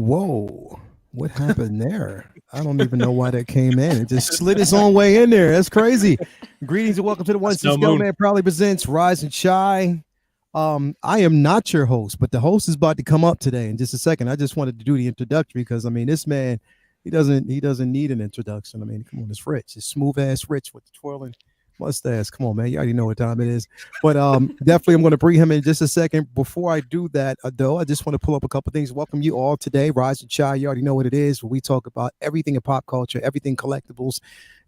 Whoa, what happened there? I don't even know why that came in. It just slid its own way in there. That's crazy. Greetings and welcome to the One That's no Since Go moon. Man proudly presents Rise and Shine. I am not your host, but the host is about to come up today in just a second. I just wanted to do the introductory because I mean, this man, he doesn't need an introduction. I mean, come on, it's Rich, it's smooth ass Rich with the twirling mustache. Come on, man, you already know what time it is. But definitely, I'm going to bring him in just a second. Before I do that, though, I just want to pull up a couple things. Welcome you all today, Rise and Shine. You already know what it is. We talk about everything in pop culture, everything collectibles,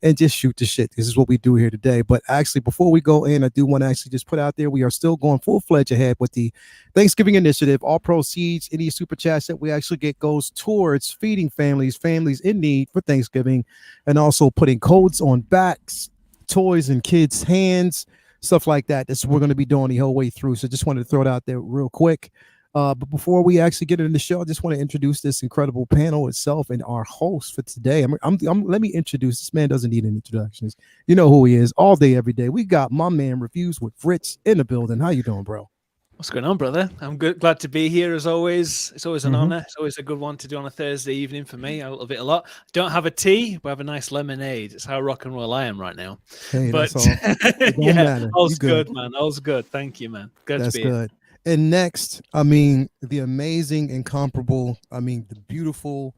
and just shoot the shit. This is what we do here today. But actually, before we go in, I do want to actually just put out there we are still going full fledged ahead with the Thanksgiving initiative. All proceeds, any super chats that we actually get goes towards feeding families in need for Thanksgiving, and also putting codes on backs, toys in kids' hands, stuff like that. That's what we're going to be doing the whole way through. So just wanted to throw it out there real quick. But before we actually get into the show, I just want to introduce this incredible panel itself and our host for today. Let me introduce this man. Doesn't need any introductions. You know who he is all day, every day. We got my man Reviews with Rich in the building. How you doing, bro? What's going on, brother? I'm good. Glad to be here as always. It's always an honor. It's always a good one to do on a Thursday evening for me. I love it a lot. Don't have a tea, but I have a nice lemonade. It's how rock and roll I am right now. Hey, but that's all. It don't matter. all's Good. good, man. All's good. Thank you, man. Good That's to be here. good. And next, I mean, the amazing, incomparable, I mean, the beautiful,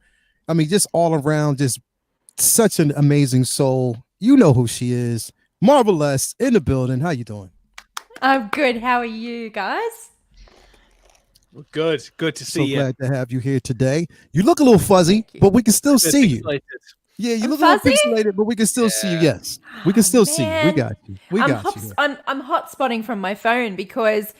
I mean, just all around, just such an amazing soul. You know who she is. Marvelous in the building. How you doing? I'm good. How are you guys? Good. Good to see So you. glad to have you here today. You look a little fuzzy, but we can still see you. Pixelated. Yeah, you I'm look fuzzy? a little pixelated, but we can still see you. Yes, we can still see you. We Man. got you. We got you. I'm hotspotting from my phone because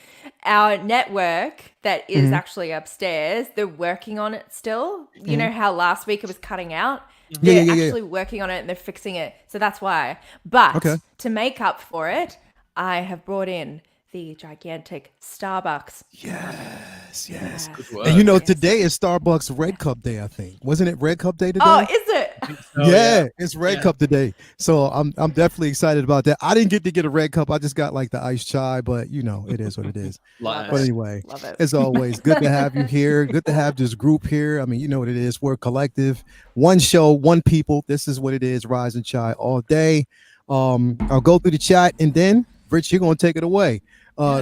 our network that is actually upstairs, they're working on it still. You know how last week it was cutting out? They're actually working on it and they're fixing it. So that's why. But to make up for it, I have brought in the gigantic Starbucks. Yes. Good work. And you know, today is Starbucks Red Cup Day, I think. Wasn't it Red Cup Day today? Oh, is it? Yeah, it's Red Cup today. So I'm definitely excited about that. I didn't get a red cup. I just got like the iced chai, but you know, it is what it is. Love But it. anyway, Love it. as always, good to have you here. Good to have this group here. I mean, you know what it is. We're a collective, one show, one people. This is what it is. Rise and Chai all day. I'll go through the chat and then Rich, you're gonna take it away.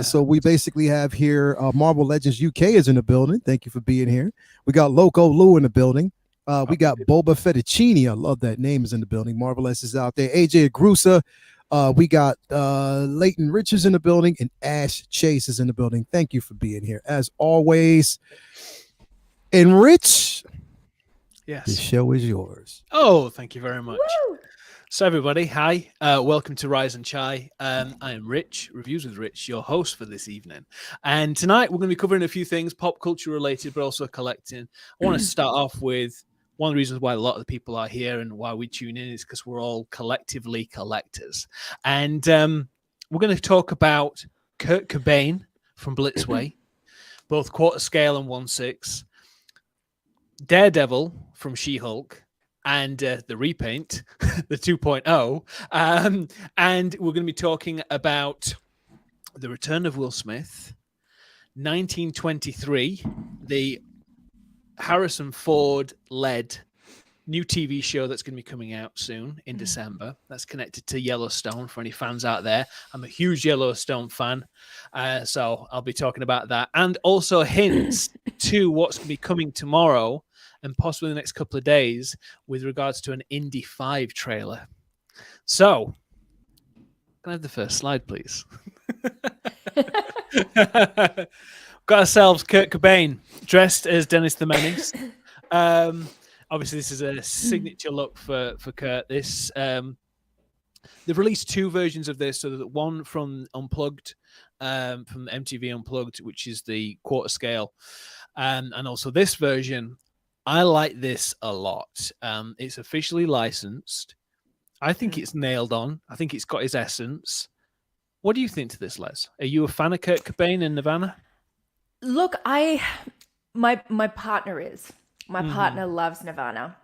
So we basically have here Marvel Legends UK is in the building. Thank you for being here. We got Loco Lou in the building. We got Boba Fettuccine. I love that name is in the building. Marvelous is out there. AJ Agrusa. We got Leighton Richards in the building and Ash Chase is in the building. Thank you for being here as always. And Rich, the Yes. show is yours. Oh, thank you very much. Woo! So everybody, hi, welcome to Rise and Chai. I am Rich, Reviews with Rich, your host for this evening. And tonight we're going to be covering a few things, pop culture related, but also collecting. I want to start off with one of the reasons why a lot of the people are here and why we tune in is because we're all collectively collectors. And we're going to talk about Kurt Cobain from Blitzway, both quarter scale and 1/6, Daredevil from She-Hulk, and the repaint, the 2.0. And we're going to be talking about the return of Will Smith, 1923, the Harrison Ford-led new TV show that's going to be coming out soon in December. That's connected to Yellowstone for any fans out there. I'm a huge Yellowstone fan, so I'll be talking about that. And also hints to what's going to be coming tomorrow and possibly the next couple of days with regards to an Indy 5 trailer. So, can I have the first slide, please? Got ourselves Kurt Cobain dressed as Dennis the Menace. Obviously, this is a signature look for Kurt. This they've released two versions of this. So that one from Unplugged, from MTV Unplugged, which is the quarter scale, and also this version. I like this a lot. It's officially licensed. I think it's nailed on. I think it's got his essence. What do you think to this, Les? Are you a fan of Kurt Cobain and Nirvana? Look, my partner is. My partner loves Nirvana.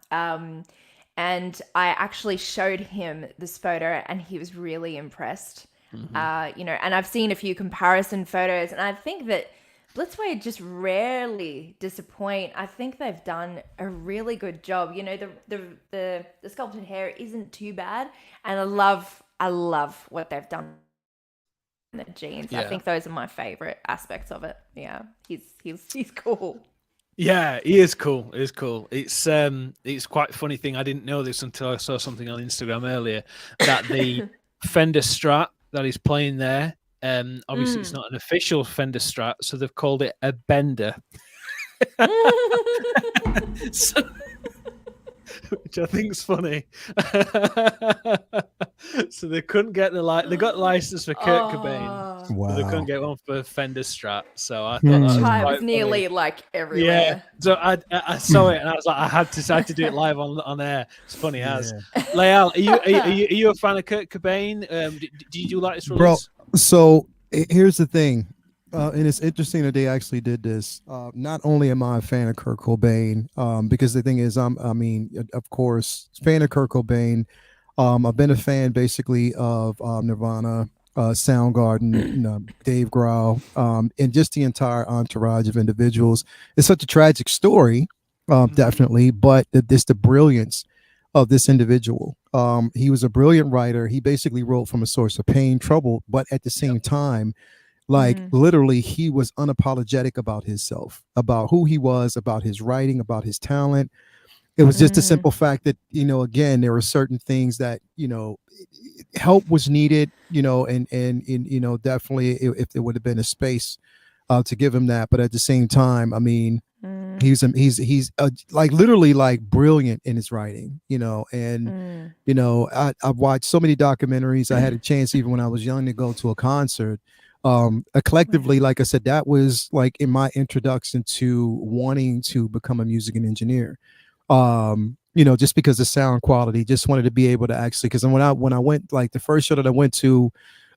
And I actually showed him this photo and he was really impressed. And I've seen a few comparison photos and I think that Blitzway just rarely disappoint. I think they've done a really good job. You know, the sculpted hair isn't too bad, and I love what they've done in the jeans. I think those are my favorite aspects of it. Yeah, he's cool. Yeah, he is cool. It is cool. It's quite a funny thing. I didn't know this until I saw something on Instagram earlier that the Fender Strat that he's playing there, obviously it's not an official Fender Strat, so they've called it a bender. So, which I think is funny. So they couldn't get they got the license for Kurt Cobain, Wow. but they couldn't get one for Fender Strat. So I thought that was quite nearly funny. like everywhere. Yeah. So I saw it and I was like, I had to do it live on air. It's funny as. Lael, are you a fan of Kurt Cobain? Did you like this release? Bro, so here's the thing. And it's interesting that they actually did this. Not only am I a fan of Kurt Cobain, because the thing is, of course, fan of Kurt Cobain. I've been a fan basically of Nirvana, Soundgarden, Dave Grohl, and just the entire entourage of individuals. It's such a tragic story, definitely, but the brilliance of this individual. He was a brilliant writer. He basically wrote from a source of pain, trouble, but at the same time, like literally, he was unapologetic about himself, about who he was, about his writing, about his talent. It was just a simple fact that, again, there were certain things that, help was needed, and definitely if there would have been a space to give him that. But at the same time, I mean, he's like literally like brilliant in his writing, and, I've watched so many documentaries. I had a chance even when I was young to go to a concert. Collectively, like I said, that was like in my introduction to wanting to become a music and engineer. Just because the sound quality, just wanted to be able to actually, because when I went, like the first show that I went to,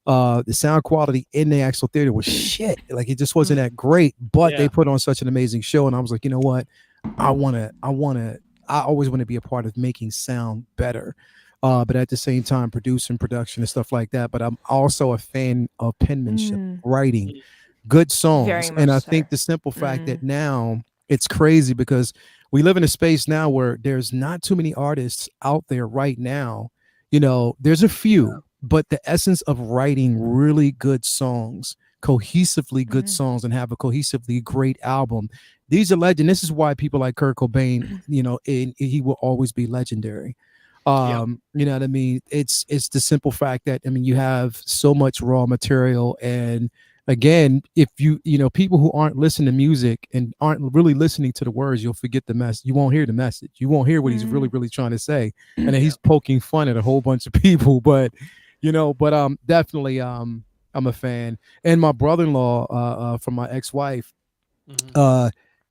the sound quality in the actual theater was shit. Like it just wasn't that great, but they put on such an amazing show. And I was like, you know what? I always want to be a part of making sound better. But at the same time, producing, production and stuff like that. But I'm also a fan of penmanship, writing good songs. And I think the simple fact that now it's crazy because we live in a space now where there's not too many artists out there right now. There's a few, but the essence of writing really good songs, cohesively good songs, and have a cohesively great album. These are legend. This is why people like Kurt Cobain, and he will always be legendary. You know what I mean? It's the simple fact that, I mean, you have so much raw material. And again, if people who aren't listening to music and aren't really listening to the words, you'll forget the message. You won't hear the message. You won't hear what he's really, really trying to say. And then he's poking fun at a whole bunch of people, but definitely, I'm a fan. And my brother-in-law, from my ex-wife,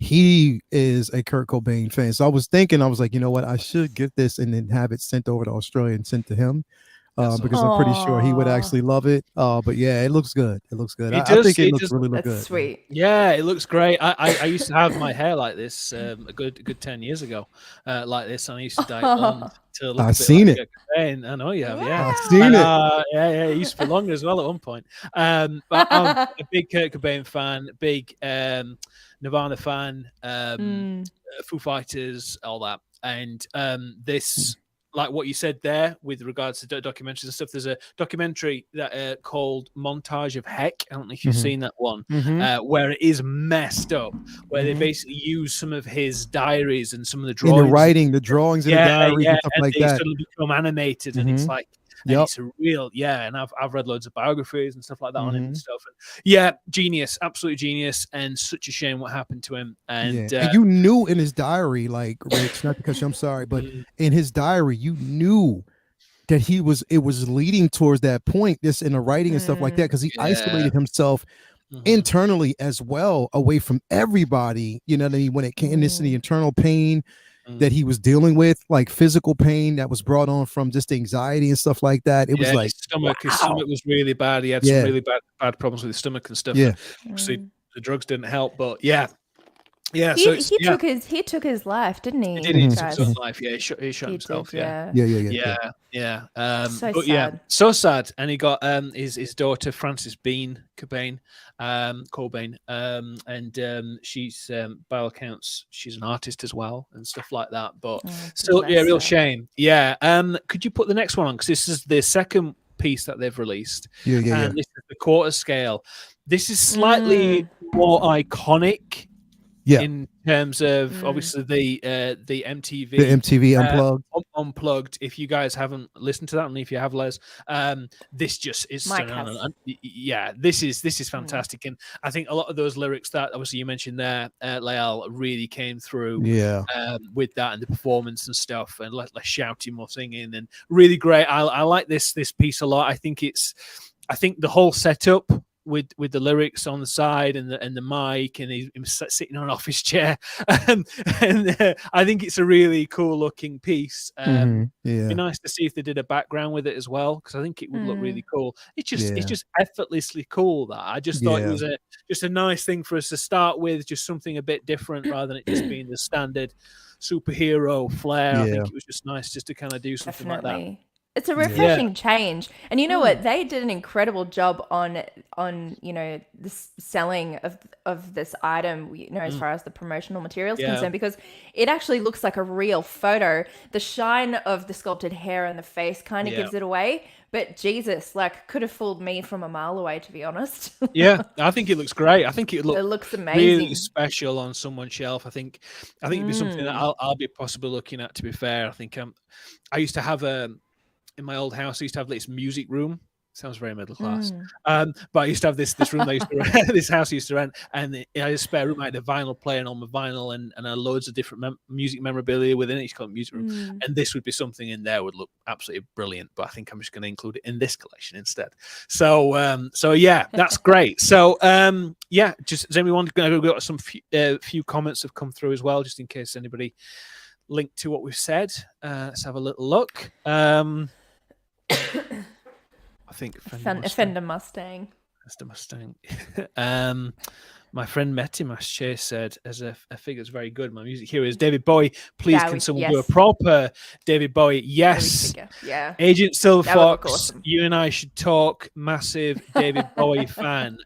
he is a Kurt Cobain fan. So I was like, you know what? I should get this and then have it sent over to Australia and sent to him. Because I'm pretty sure he would actually love it. But yeah, it looks good. It looks good. I think it looks really good. Sweet. Yeah, it looks great. I used to have my hair like this a good 10 years ago, like this, and I used to dye it blonde to look. I've seen it. I know you have. Yeah, I've seen it. Yeah. It used to be longer as well at one point. But I'm a big Kurt Cobain fan, big Nirvana fan, Foo Fighters, all that, and this. Like what you said there with regards to documentaries and stuff, there's a documentary that called Montage of Heck. I don't know if you've seen that one, where it is messed up, where they basically use some of his diaries and some of the drawings. In the writing, the drawings in the diaries and stuff like they that. suddenly become animated, and it's like, it's a real, and I've read loads of biographies and stuff like that on him and stuff. And genius, absolute genius, and such a shame what happened to him. And you knew in his diary, like Rich, not because I'm sorry, but in his diary, you knew that it was leading towards that point, this in the writing and stuff like that, because he isolated himself internally as well, away from everybody. You know what I mean? When it came to the internal pain that he was dealing with, like physical pain that was brought on from just anxiety and stuff like that. It was like his stomach was really bad. He had some really bad problems with his stomach and stuff. Yeah. Obviously, the drugs didn't help, but yeah. Yeah, so it's he took his life, didn't he? he took his own life. Yeah, he shot He himself. did, Yeah. yeah. Yeah. So But sad. so sad. And he got his daughter Frances Cobain, and she's by all accounts she's an artist as well and stuff like that. But still, bless real her. shame. Yeah. Could you put the next one on, because this is the second piece that they've released, and this is the quarter scale. This is slightly more iconic. Yeah. In terms of obviously the MTV, Unplugged. Unplugged. If you guys haven't listened to that, and if you have, Les, this just is this is fantastic, and I think a lot of those lyrics that obviously you mentioned there, Lael, really came through. With that and the performance and stuff, and less shouting, more singing, and really great. I like this piece a lot. I think the whole setup with the lyrics on the side and the mic, and him sitting on an office chair, and I think it's a really cool looking piece. It'd be nice to see if they did a background with it as well, because I think it would look really cool. It's just effortlessly cool. That I just thought it was just a nice thing for us to start with, just something a bit different rather than it just being the standard superhero flair. I think it was just nice just to kind of do something like that. It's a refreshing change. And you know what? They did an incredible job on the selling of this item, as far as the promotional material is concerned, because it actually looks like a real photo. The shine of the sculpted hair and the face kind of gives it away. But Jesus, could have fooled me from a mile away, to be honest. Yeah, I think it looks great. I think it looks amazing, really special on someone's shelf. I think it'd be something that I'll be possibly looking at. To be fair, I think I used to have in my old house, I used to have this music room. Sounds very middle class. But I used to have this room that I used to rent, this house I used to rent, and I had a spare room. I had a vinyl player and all my vinyl and loads of different music memorabilia within it. It's called music room. And this would be something in there would look absolutely brilliant. But I think I'm just going to include it in this collection instead. So yeah, that's great. So just does anyone we've got some few comments have come through as well, just in case anybody linked to what we've said. Let's have a little look. I think Fender Mustang. That's the Mustang. My friend Metimash said, as a figure, it's very good. My music hero is David Bowie. Please, can someone do a proper David Bowie? Yes. Yeah. Agent Silver Fox, awesome. You and I should talk. Massive David Bowie fan.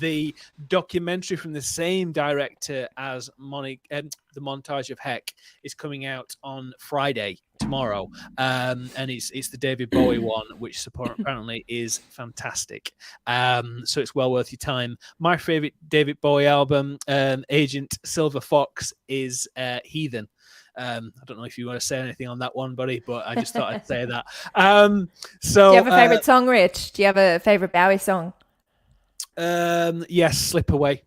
The documentary from the same director as the Montage of Heck is coming out on Friday, tomorrow, and it's the David Bowie one, which apparently is fantastic. So it's well worth your time. My favorite David Bowie album, Agent Silver Fox, is Heathen. I don't know if you want to say anything on that one, buddy, but I just thought I'd say that. So do you have a favorite song, Rich? Do you have a favorite Bowie song? Yes, Slip Away.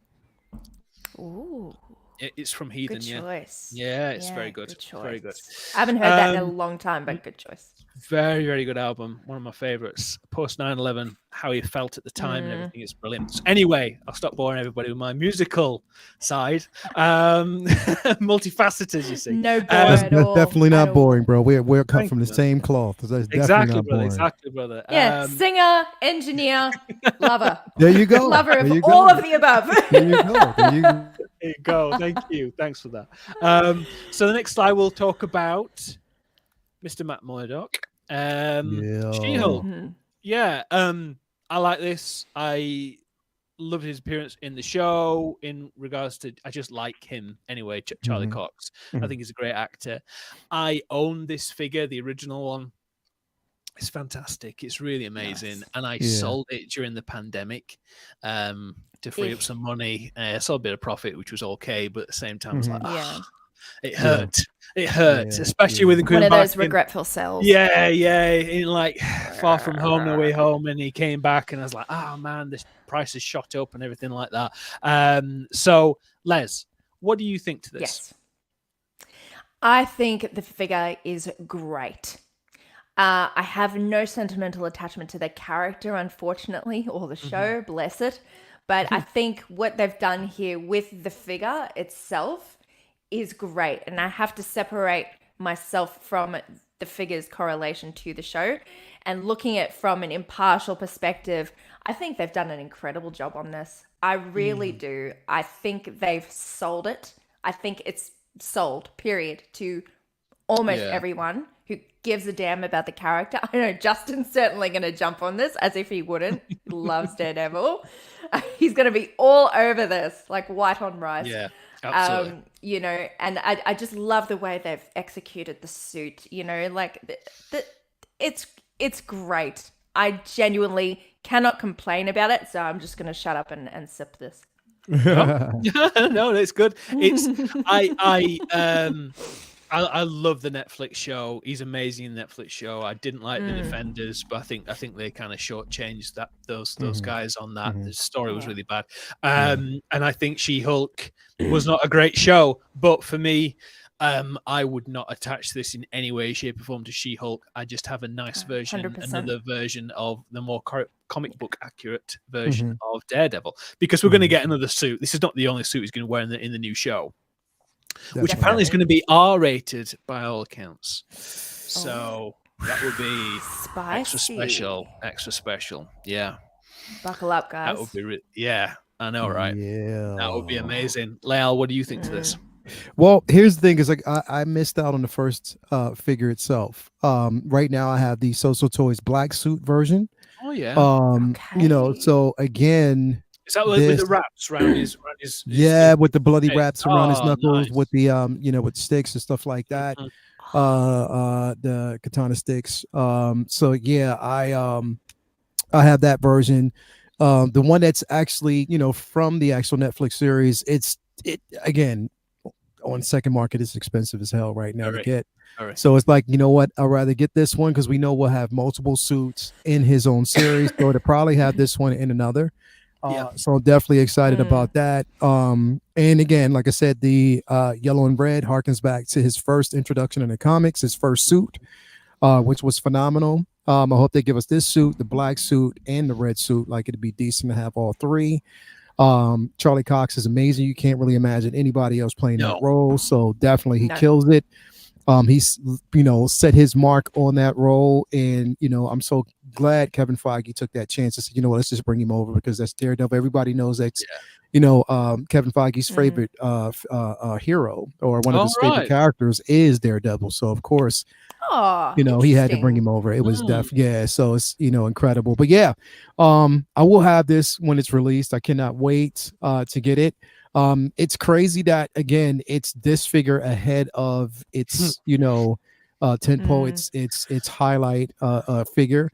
Ooh. It's from Heathen. Good choice. Yeah, it's very good. Very good. I haven't heard that in a long time, but good choice. Very, very good album. One of my favorites. Post 9/11, how he felt at the time and everything is brilliant. So anyway, I'll stop boring everybody with my musical side. Multifaceted, you see. No bore that's at all. Definitely not boring, bro. We're cut from the same cloth. That's exactly, not brother. Boring. Exactly, brother. Yeah, singer, engineer, lover. There you go. Lover of all of the above. There you go. There you go. Thank you. Thanks for that. So the next slide we'll talk about Mr. Matt Murdock. She-Hulk. Yeah. I like this. I loved his appearance in the show in regards to, I just like him anyway, Charlie Cox. I think he's a great actor. I own this figure, the original one. It's fantastic. It's really amazing. Nice. And I sold it during the pandemic to free up some money. I saw a bit of profit, which was okay, but at the same time, I was like, it hurt. It hurt, especially with one of those regretful sells. Yeah, in like Far From Home, No Way Home, and he came back, and I was like, oh man, this price has shot up and everything like that. So, Les, what do you think to this? Yes, I think the figure is great. I have no sentimental attachment to the character, unfortunately, or the show, bless it. But I think what they've done here with the figure itself is great. And I have to separate myself from the figure's correlation to the show. And looking at it from an impartial perspective, I think they've done an incredible job on this. I really do. I think they've sold it. I think it's sold, period, to almost Yeah. everyone who gives a damn about the character. I know Justin's certainly going to jump on this as if he wouldn't. He loves Daredevil. He's going to be all over this, like white on rice. Yeah, absolutely. You know, and I just love the way they've executed the suit, you know, like it's great. I genuinely cannot complain about it, so I'm just going to shut up and sip this. No, it's good. It's I love the Netflix show. He's amazing in the Netflix show. I didn't like the Defenders, but I think they kind of shortchanged those guys on that. The story was really bad. And I think She-Hulk was not a great show, but for me, I would not attach this in any way, shape, or form to She-Hulk. I just have a nice version, 100%. another version of the more comic book accurate version of Daredevil, because we're going to get another suit. This is not the only suit he's going to wear in the new show, which apparently is going to be R-rated by all accounts. So that would be Spicy. extra special. Yeah, Buckle up, guys. that would be yeah. I know, right? Yeah, that would be amazing. Lael, what do you think to this? Well, here's the thing: is like I missed out on the first figure itself. Right now, I have the Social Toys black suit version. Oh yeah. You know, so again, is that with the wraps around his with the bloody wraps around his knuckles, nice. With the you know, with sticks and stuff like that. The katana sticks. So yeah, I have that version. The one that's actually, you know, from the actual Netflix series. It again, on second market, it's expensive as hell right now to get. So it's like, you know what, I'd rather get this one because we know we'll have multiple suits in his own series, so to probably have this one in another. So I'm definitely excited about that. And again, like I said, the yellow and red harkens back to his first introduction in the comics, his first suit, which was phenomenal. I hope they give us this suit, the black suit, and the red suit. Like, it'd be decent to have all three. Charlie Cox is amazing. You can't really imagine anybody else playing that role. So definitely he kills it. He's, you know, set his mark on that role. And, you know, I'm so glad Kevin Feige took that chance and said, you know what, let's just bring him over because that's Daredevil. Everybody knows that's, you know, Kevin Feige's favorite hero, or one of his favorite characters is Daredevil. So, of course, you know, he had to bring him over. It was so it's, you know, incredible. But yeah, I will have this when it's released. I cannot wait to get it. It's crazy that, again, it's this figure ahead of its, you know, tentpole, its highlight figure.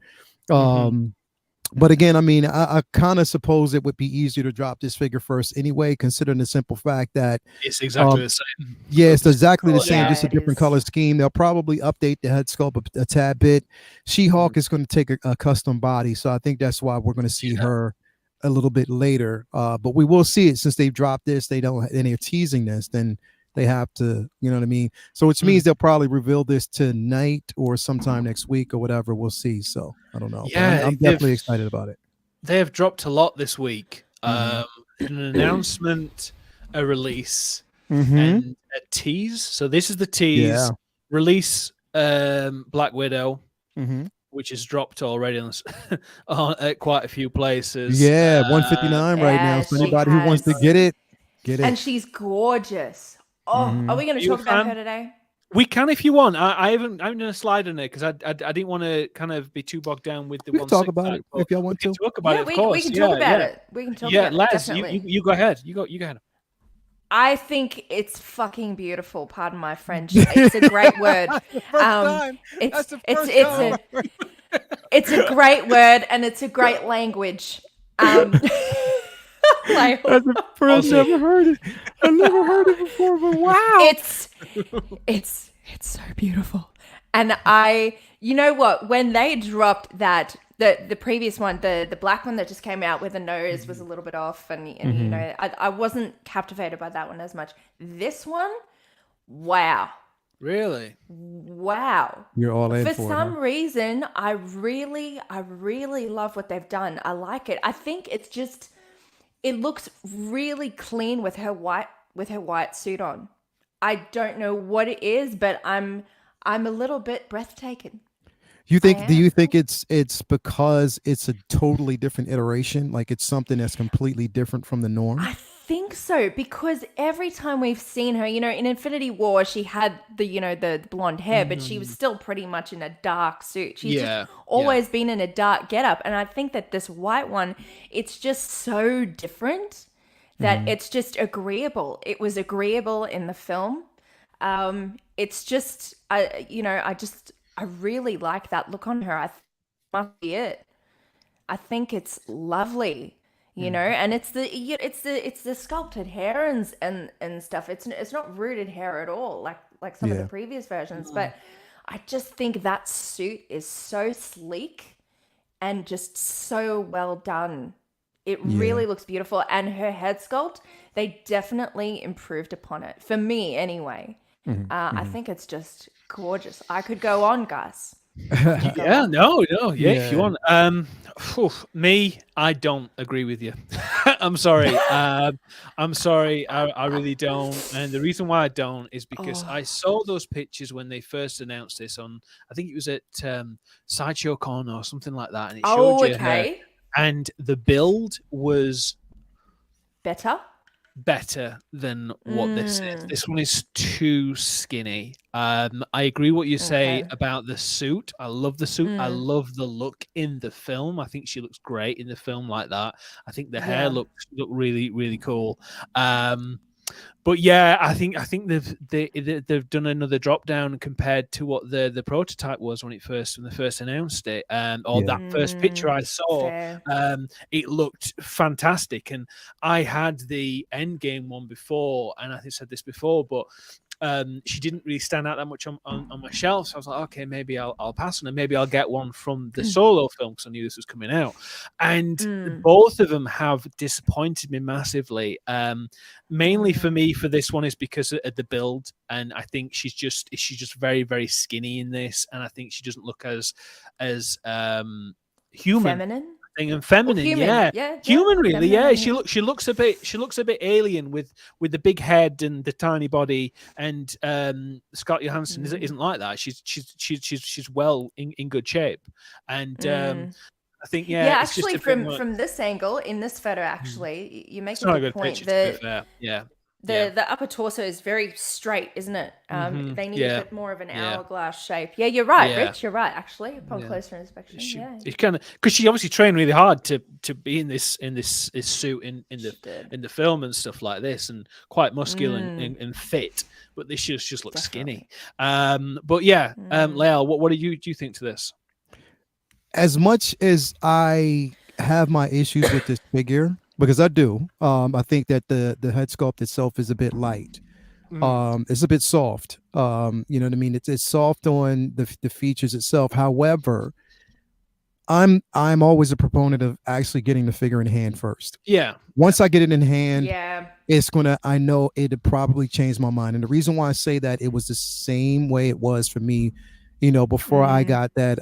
But again, I mean, I kind of suppose it would be easier to drop this figure first anyway, considering the simple fact that it's exactly the same. Yeah, it's exactly the same, just a different color scheme. They'll probably update the head sculpt a tad bit. She-Hulk is going to take a custom body, so I think that's why we're going to see her a little bit later. But we will see it since they've dropped this. They're teasing this, then they have to, you know what I mean? So which means they'll probably reveal this tonight or sometime next week or whatever. We'll see. So I don't know. Yeah, I'm definitely excited about it. They have dropped a lot this week. An announcement, a release, and a tease. So this is the tease. Yeah. Release Black Widow, which is dropped already at quite a few places. Yeah, 159 right now. So anybody who wants to get it, get it. And she's gorgeous. Oh, are we going to talk about her today? We can if you want. I haven't done a slide on it because I didn't want to kind of be too bogged down with the we can talk about it if y'all want to. Talk about it, of course. We can talk about it. We can talk about it. Les, you go ahead. You go ahead. I think it's fucking beautiful. Pardon my French. It's a great word. It's a great word, and it's a great language. Like, as a friend, never heard it. I never heard it before, but wow, it's so beautiful. And you know what? When they dropped that, the previous one, the black one that just came out, where the nose was a little bit off, and you know, I wasn't captivated by that one as much. This one, wow. Really? Wow. You're all in for some reason. I really love what they've done. I like it. I think it's just, it looks really clean with her white suit on. I don't know what it is, but I'm a little bit breathtaking. Do you think it's because it's a totally different iteration, like it's something that's completely different from the norm? I think so, because every time we've seen her, in Infinity War, she had the blonde hair, but she was still pretty much in a dark suit. She's just always been in a dark getup. And I think that this white one, it's just so different that it's just agreeable. It was agreeable in the film. It's just, I really like that look on her. I think must be it. I think it's lovely, and it's the sculpted hair and stuff. It's not rooted hair at all, like some of the previous versions. But I just think that suit is so sleek and just so well done. It really looks beautiful, and her head sculpt, they definitely improved upon it for me anyway. I think it's just gorgeous. I could go on, Gus. If you want. Me, I don't agree with you. I'm sorry. I'm sorry. I really don't. And the reason why I don't is because I saw those pictures when they first announced this on, I think it was at Sideshow Con or something like that, and it showed you her, and the build was better than what this is. This one is too skinny. I agree what you say about the suit. I love the suit. I love the look in the film. I think she looks great in the film like that. I think the hair look really, really cool. But yeah, I think they've done another drop down compared to what the prototype was when they first announced it. That first picture I saw, it looked fantastic. And I had the Endgame one before, and I think I said this before, but she didn't really stand out that much on my shelf. So I was like, okay, maybe I'll pass on it. Maybe I'll get one from the Solo film because I knew this was coming out. And both of them have disappointed me massively. Mainly for me, for this one, is because of the build, and I think she's just very, very skinny in this, and I think she doesn't look as human. Feminine? And feminine, human, really, feminine, she looks a bit alien with the big head and the tiny body, and Scarlett Johansson isn't like that. She's well in good shape, and I think actually from this angle in this photo, actually you make a good point. The upper torso is very straight, isn't it? They need a bit more of an hourglass shape. Yeah, you're right, Rich. You're right. Actually, upon closer inspection, it's kind of because she obviously trained really hard to be in this suit in the film and stuff like this, and quite muscular and fit. But this just looks skinny. But Lael, what do you think to this? As much as I have my issues with this figure, because I do, I think that the head sculpt itself is a bit light. It's a bit soft. You know what I mean? It's soft on the features itself. However, I'm always a proponent of actually getting the figure in hand first. Yeah. Once I get it in hand, I know it'd probably change my mind. And the reason why I say that, it was the same way it was for me, before I got that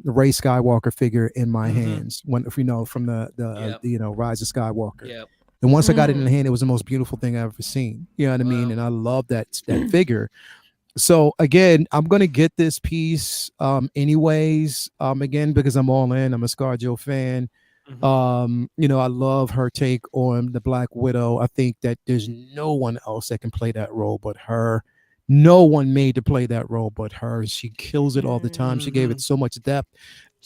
Rey Skywalker figure in my hands, from the Rise of Skywalker. Yeah. And once I got it in the hand, it was the most beautiful thing I've ever seen. You know what I mean? And I love that figure. So again, I'm gonna get this piece anyways. Again, because I'm all in. I'm a ScarJo fan. I love her take on the Black Widow. I think that there's no one else that can play that role but her. No one made to play that role but her. She kills it all the time. She gave it so much depth.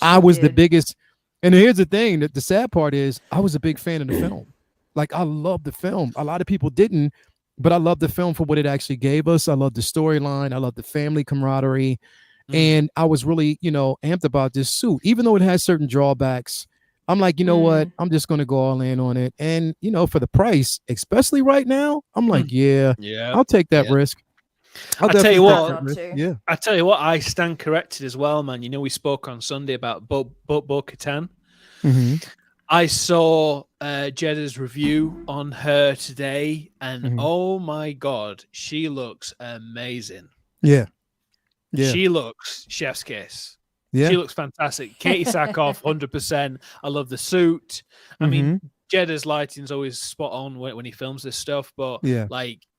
I was the biggest, and here's the thing, that the sad part is I was a big fan of the film. Like, I love the film. A lot of people didn't, but I love the film for what it actually gave us. I love the storyline. I love the family camaraderie. And I was really, amped about this suit. Even though it has certain drawbacks, I'm like, you know what? I'm just going to go all in on it. And, for the price, especially right now, I'm like, I'll take that risk. I tell you what, I stand corrected as well, man. We spoke on Sunday about Bo-Katan. I saw Jeddah's review on her today, and oh my God, she looks amazing. Yeah. She looks chef's kiss. She looks fantastic. Katie Sackhoff, 100%. I love the suit. I mean, Jeddah's lighting's always spot on when he films this stuff, but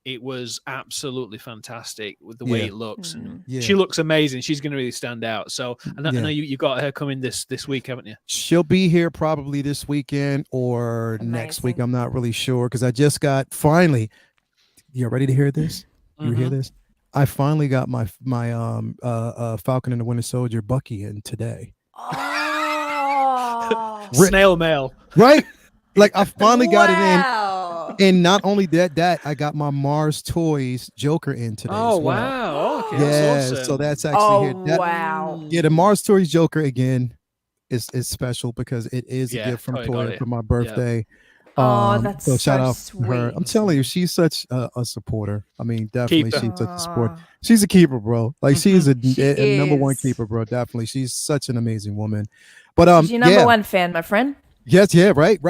it was absolutely fantastic with the way it looks. And Yeah. she looks amazing. She's going to really stand out. So I know you got her coming this week, haven't you? She'll be here probably this weekend or next week. I'm not really sure because I just got finally. You ready to hear this? You hear this? I finally got my Falcon and the Winter Soldier Bucky in today. Oh, snail mail, right? Like I finally got it in. And not only that I got my Mars Toys Joker in today. Oh as well. wow! Okay, yeah, that's awesome. So that's actually here. Wow! Yeah, the Mars Toys Joker again is special because it is a gift from totally Toya for my birthday. That's so shout out sweet. to her. I'm telling you, she's such a supporter. I mean, definitely she's such a support. Aw. She's a keeper, bro. Like she's a number one is. keeper, bro. Definitely, she's such an amazing woman. But She's your number one fan, my friend. Yes, yeah, right.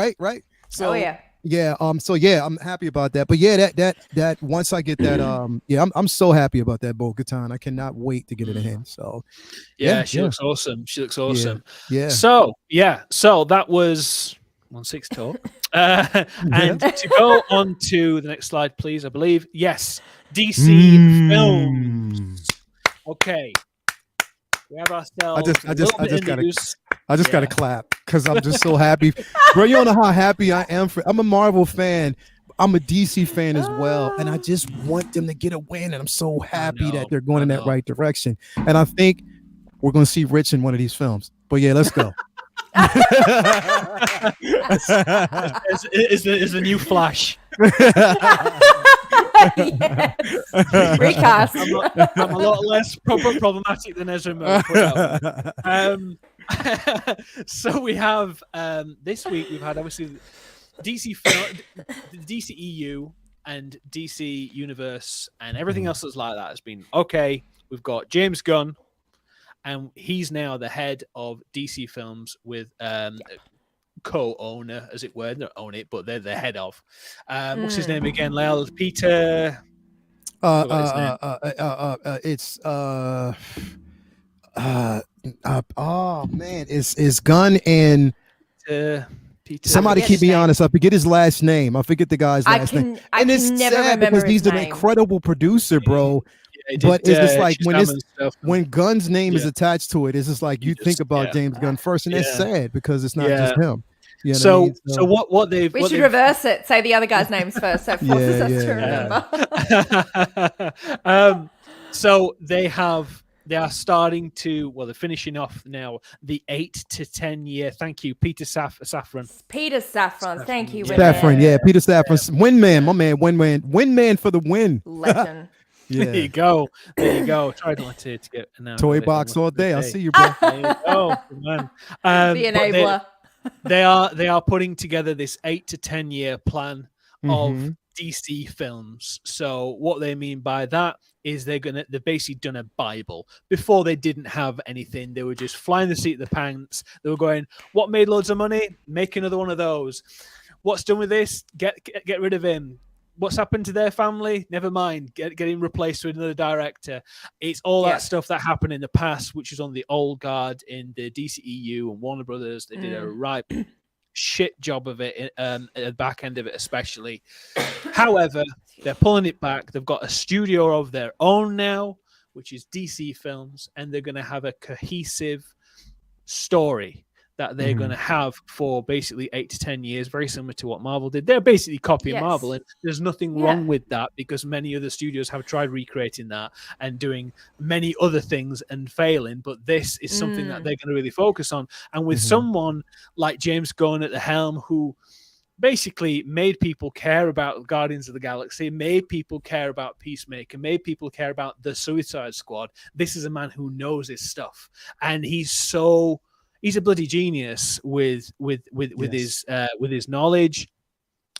So yeah. Yeah, so yeah, I'm happy about that. But yeah, that once I get that, I'm so happy about that Bo-Katan. I cannot wait to get it in hand. So she looks awesome. She looks awesome. Yeah. So that was 1/6 talk. And to go on to the next slide, please. I believe DC films. Okay. We have ourselves. I just gotta clap because I'm just so happy, bro. You don't know how happy I am I'm a Marvel fan. I'm a DC fan as well, and I just want them to get a win. And I'm so happy that they're going in that right direction. And I think we're going to see Rich in one of these films. But yeah, let's go. is the new Flash. Recast. I'm a lot less problematic than Ezra Miller. So we have this week we've had obviously DC film, the DC EU and DC Universe and everything else that's like that has been okay. We've got James Gunn, and he's now the head of DC Films with co-owner, as it were. They don't own it, but they're the head of. What's his name again? Lael? Peter. It's oh man, it's Gunn and Peter. Somebody keep me honest. I forget his last name. I forget the guy's last name. And it's sad because he's an incredible producer, bro. But it's just like when Gunn's name is attached to it, it's just like you think about James Gunn first, and it's sad because it's not just him. You know so what they've we should reverse it. Say the other guy's names first, so it forces us to remember. So they are starting to they're finishing off now the 8 to 10 year. Thank you, Peter Safran. Peter Safran, thank you. Safran, Peter Safran, Windman, my man, Windman for the win. Legend. There you go. Tried not to get an toy box all day. I see you, bro. There you go, man. The enabler. They are putting together this 8 to 10 year plan of DC films. So what they mean by that is they've basically done a Bible. Before they didn't have anything. They were just flying the seat of the pants. They were going, what made loads of money? Make another one of those. What's done with this? Get rid of him. What's happened to their family? Never mind. Get him replaced with another director. It's all that stuff that happened in the past, which was on the old guard in the DCEU and Warner Brothers. They did a right shit job of it at the back end of it, especially. However, they're pulling it back. They've got a studio of their own now, which is DC Films, and they're going to have a cohesive story that they're going to have for basically 8 to 10 years, very similar to what Marvel did. They're basically copying Marvel, and there's nothing wrong with that because many other studios have tried recreating that and doing many other things and failing, but this is something that they're going to really focus on. And with someone like James Gunn at the helm, who basically made people care about Guardians of the Galaxy, made people care about Peacemaker, made people care about the Suicide Squad, this is a man who knows his stuff, and he's a bloody genius with his knowledge,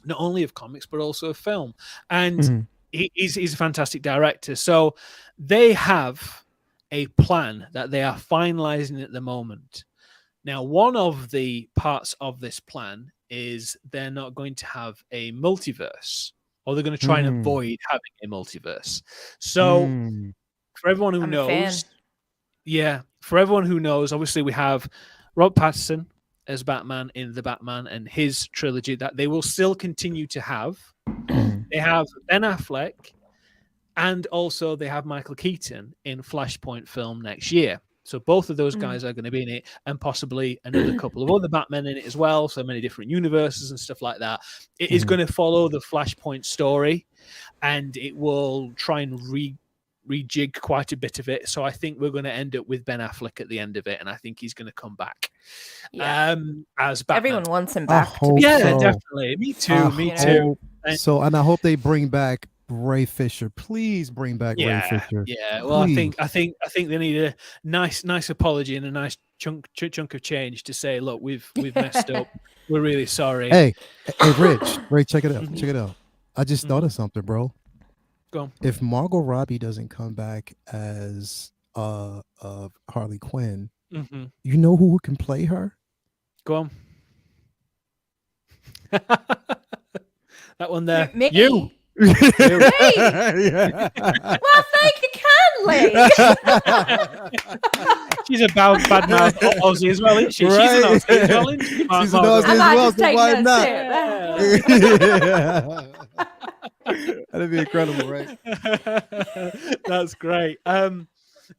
not only of comics but also of film, and he's a fantastic director. So they have a plan that they are finalizing at the moment. Now, one of the parts of this plan is they're not going to have a multiverse, or they're going to try and avoid having a multiverse. So for everyone who knows. For everyone who knows, obviously we have Rob Pattinson as Batman in The Batman and his trilogy that they will still continue to have. They have Ben Affleck, and also they have Michael Keaton in Flashpoint film next year. So both of those guys are going to be in it, and possibly another couple of other Batmen in it as well. So many different universes and stuff like that. It is going to follow the Flashpoint story, and it will try and rejig quite a bit of it. So I think we're going to end up with Ben Affleck at the end of it, and I think he's going to come back as Batman. Everyone wants him back. Definitely. Me too. Me too. And I hope they bring back Ray Fisher. Please bring back Ray Fisher. Yeah. Well, please. I think they need a nice apology and a nice chunk of change to say, look, we've messed up. We're really sorry. Hey, Rich, Ray, check it out. Check it out. I just thought of something, bro. Go on. If Margot Robbie doesn't come back as Harley Quinn, you know who can play her? Go on. That one there. Me. You. Well, thank you kindly. She's a bad mouth Aussie as well, isn't she? Right. She's an Aussie as well, isn't she? She's an Aussie as well, so why not? That'd be incredible, right? That's great.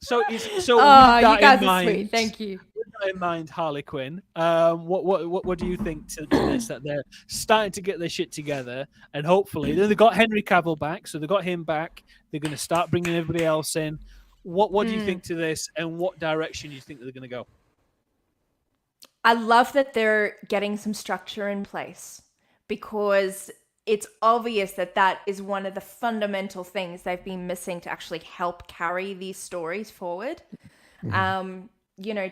So you guys are sweet. Thank you. With that in mind, Harley Quinn. What do you think to this? That they're starting to get their shit together, and hopefully they got Henry Cavill back, so they got him back. They're going to start bringing everybody else in. What do you think to this, and what direction do you think they're going to go? I love that they're getting some structure in place, because it's obvious that is one of the fundamental things they've been missing to actually help carry these stories forward.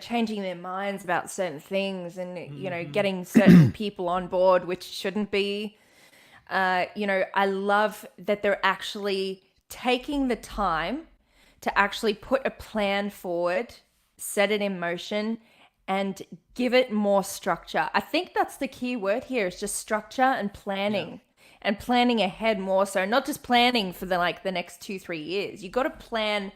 Changing their minds about certain things and, getting certain people on board, which shouldn't be. I love that they're actually taking the time to actually put a plan forward, set it in motion, and give it more structure. I think that's the key word here, is just structure and planning. Yeah. And planning ahead more so, not just planning for the next 2-3 years. You've got to plan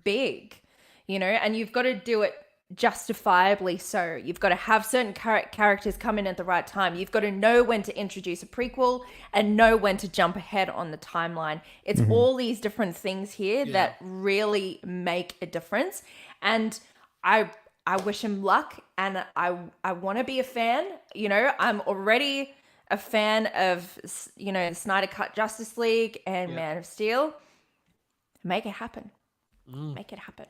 big, and you've got to do it justifiably so. You've got to have certain characters come in at the right time. You've got to know when to introduce a prequel and know when to jump ahead on the timeline. It's all these different things here that really make a difference. And I wish him luck, and I want to be a fan. I'm already a fan of, the Snyder Cut Justice League and Man of Steel. Make it happen. Make it happen.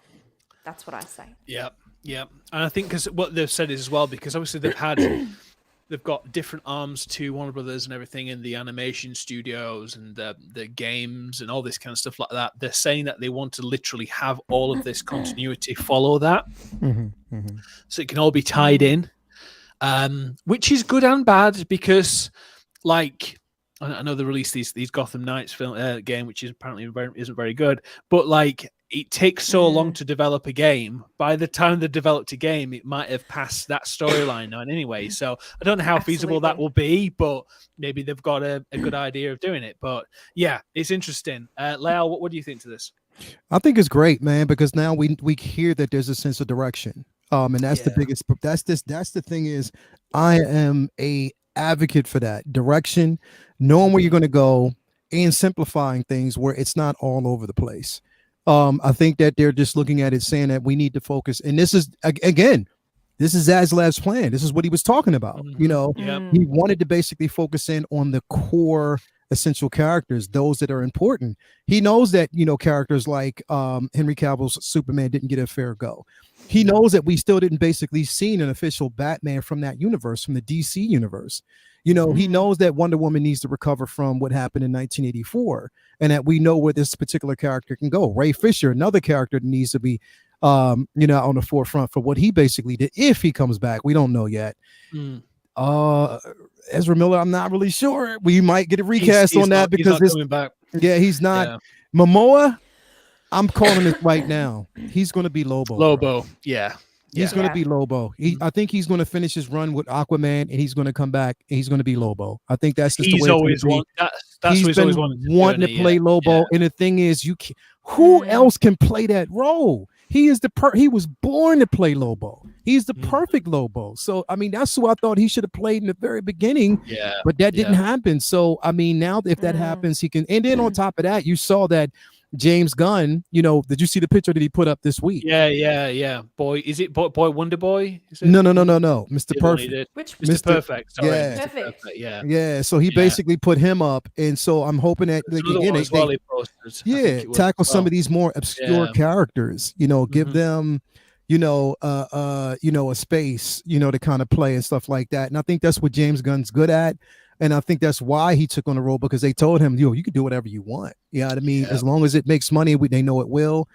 That's what I say. Yeah. And I think because what they've said is as well, because obviously they've got different arms to Warner Brothers and everything in the animation studios and the games and all this kind of stuff like that. They're saying that they want to literally have all of this continuity follow that. So it can all be tied in. Which is good and bad, because I know they released these Gotham Knights film game, which is apparently isn't very good, but it takes so long to develop a game. By the time they developed a game, it might have passed that storyline on anyway. So I don't know how feasible that will be, but maybe they've got a good idea of doing it. But yeah, it's interesting. Lael, what do you think to this? I think it's great, man, because now we hear that there's a sense of direction. And that's the biggest, that's the thing is, I am a advocate for that direction, knowing where you're going to go and simplifying things where it's not all over the place. I think that they're just looking at it saying that we need to focus. And this is, again, this is Zaslav's plan. This is what he was talking about. He wanted to basically focus in on the core essential characters, those that are important. He knows that, characters like Henry Cavill's Superman didn't get a fair go. He knows that we still didn't basically see an official Batman from that universe, from the DC universe. He knows that Wonder Woman needs to recover from what happened in 1984, and that we know where this particular character can go. Ray Fisher, another character that needs to be, on the forefront for what he basically did. If he comes back, we don't know yet. Ezra Miller, I'm not really sure. We might get a recast on that because he's not. Yeah. Momoa, I'm calling it right now. He's going to be Lobo. Bro. Yeah. He's going to be Lobo. I think he's going to finish his run with Aquaman, and he's going to come back, and he's going to be Lobo. I think that's just the way always he's always wanting to play Lobo. Yeah. And the thing is, who else can play that role? He is he was born to play Lobo. He's the perfect Lobo. So I mean, that's who I thought he should have played in the very beginning. Yeah, but that didn't happen. So I mean, now if that happens, he can. And then on top of that, you saw that James Gunn. Did you see the picture that he put up this week? Yeah. Boy, is it Boy Wonder Boy? Is it? No. Mr. Perfect. Which Mr. Perfect? Sorry, Yeah. Mr. Perfect. Yeah. Yeah. So he basically put him up, and so I'm hoping that tackle some of these more obscure characters. Give them. A space, to kind of play and stuff like that. And I think that's what James Gunn's good at. And I think that's why he took on the role, because they told him, you can do whatever you want. You know what I mean? As long as it makes money, they know it will.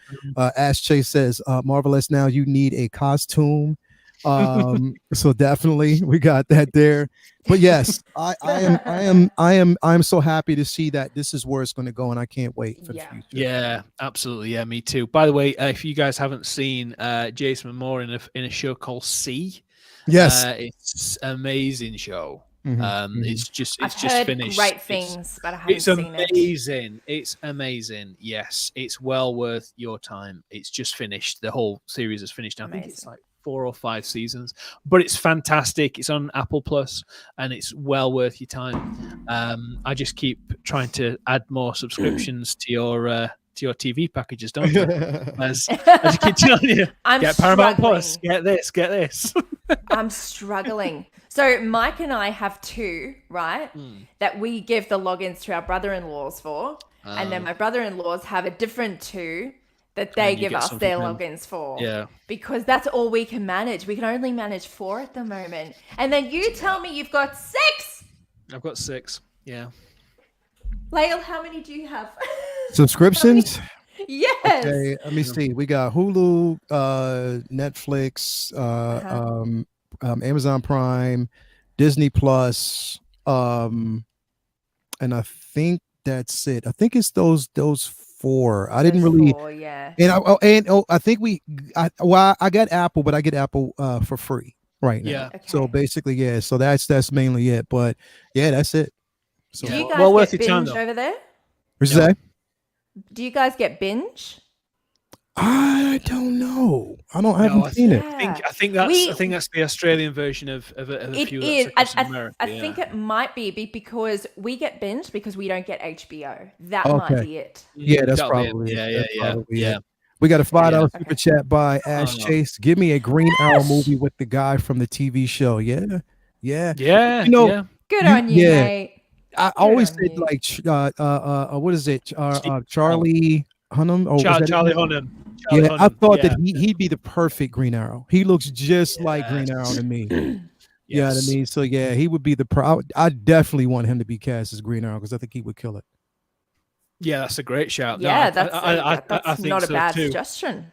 As Chase says, Marvelous, now you need a costume. So definitely we got that there. But yes, I am so happy to see that this is where it's going to go, and I can't wait for the future. Yeah, absolutely. Yeah, me too. By the way, if you guys haven't seen Jason Momoa in a show called C, yes, it's an amazing show. It's just heard finished. Great things, but I haven't seen it. It's amazing. It's amazing. Yes, it's well worth your time. It's just finished. The whole series is finished. I think it's like 4 or 5 seasons, but it's fantastic. It's on Apple Plus, and it's well worth your time. I just keep trying to add more subscriptions to your TV packages, don't you? As I keep telling you, get Paramount Plus, get this. I'm struggling. So Mike and I have 2, right? That we give the logins to our brother-in-laws for, and then my brother-in-laws have a different 2 that they give us their logins for. Yeah. Because that's all we can manage. We can only manage 4 at the moment. And then you tell me you've got 6. I've got 6. Yeah. Lael, how many do you have? Subscriptions? Yes. Okay, let me see. We got Hulu, Netflix, Amazon Prime, Disney Plus, and I think that's it. I think it's those 4. I didn't really. 4, yeah. And I think I got Apple, but I get Apple for free right now. Yeah. Okay. So basically, yeah. So that's mainly it. But yeah, that's it. So do you guys get binge over there? What's that? Do you guys get binge? I don't know. I haven't seen it. I think that's the Australian version of a few. It is. I think it might be because we get binge because we don't get HBO. That might be it. Yeah, that's probably it. Yeah. We got a $5 super chat by Ash Chase. Give me a Green Arrow movie with the guy from the TV show. Yeah. Good on you, mate. I always said like what is it? Charlie Hunnam. Charlie Hunnam. I thought that he'd be the perfect Green Arrow. He looks just like Green Arrow to me. You know what I mean? So yeah, he would be I definitely want him to be cast as Green Arrow because I think he would kill it. Yeah, that's a great shout. Yeah, no, that's think not a so bad too. suggestion.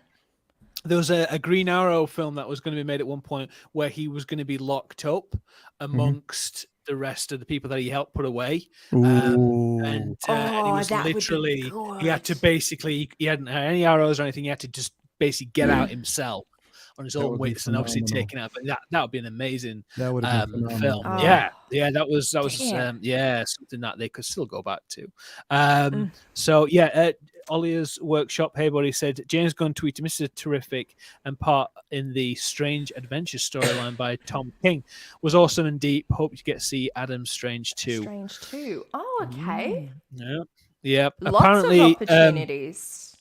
There was a Green Arrow film that was going to be made at one point where he was going to be locked up amongst the rest of the people that he helped put away. And he was literally, he had to basically, he hadn't had any arrows or anything. He had to just basically get out himself on his own wits and obviously taken out. But that would be an amazing film. Yeah, that was something that they could still go back to. So yeah, Olia's Workshop, hey buddy, said James Gunn tweeted Mr. Terrific and part in the Strange Adventure storyline by Tom King was awesome and deep. Hope you get to see Adam Strange too. Strange too. Oh, okay. Yeah. Lots Apparently, of opportunities.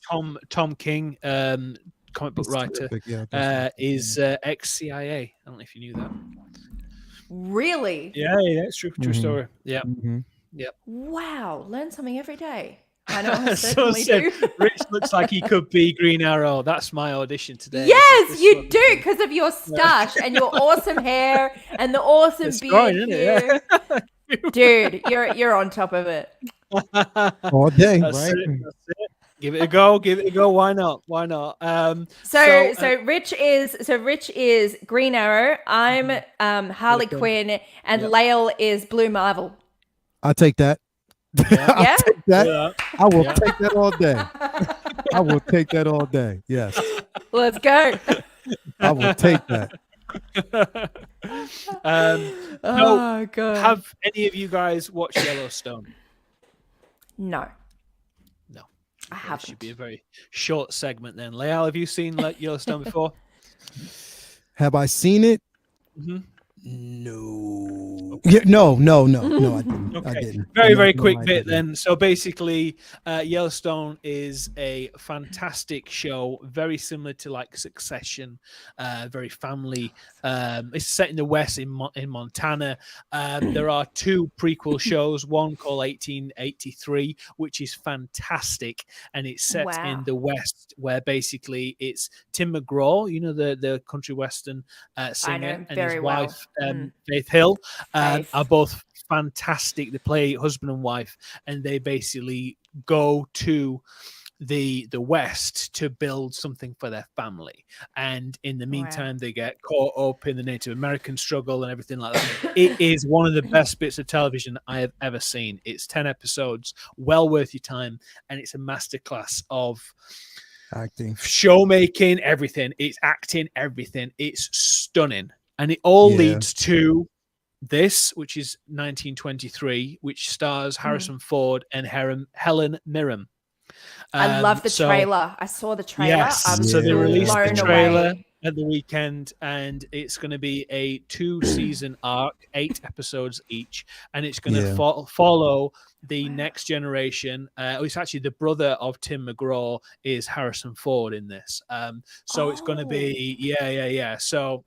Tom King, comic book writer, is ex-CIA. I don't know if you knew that. Really? Yeah, it's true story. Yeah. Yep. Wow, learn something every day. I know I certainly do. do. Rich looks like he could be Green Arrow. That's my audition today. Yes, you do, because of your stash and your awesome hair and the awesome beard here. Dude, you're on top of it. All day, That's right? it. Give it a go. Why not? So Rich is Green Arrow. I'm Harley Quinn, and Lael is Blue Marvel. I'll take that. Yeah? Take that. Yeah. I will take that all day. I will take that all day. Yes. Let's go. I will take that. No, God. Have any of you guys watched Yellowstone? No. I It haven't. should be a very short segment then. Lael, have you seen Yellowstone before? Have I seen it? Mm-hmm. No. Okay. Yeah, no. I didn't. Okay, I didn't. very No, quick I bit didn't. then. So basically, Yellowstone is a fantastic show, very similar to like Succession, very family. It's set in the West in Montana. There are 2 prequel shows, one called 1883, which is fantastic, and it's set in Wow. the West, where basically it's Tim McGraw, you know, the country western I know singer, him and his very well. wife Faith Hill are Faith. both fantastic. They play husband and wife, and they basically go to the West to build something for their family. And in the meantime, they get caught up in the Native American struggle and everything like that. It is one of the best bits of television I have ever seen. It's 10 episodes, well worth your time, and it's a masterclass of Acting, show making, everything. It's acting, everything. It's stunning, and it all leads to this, which is 1923, which stars Harrison Ford and Helen Mirren. I love the So trailer. I saw the trailer. yes, I was so they released the blown trailer away. at the weekend, and it's going to be a 2-season arc, 8 episodes each, and it's going to follow the next generation. It's actually the brother of Tim McGraw is Harrison Ford in this. So it's going to be So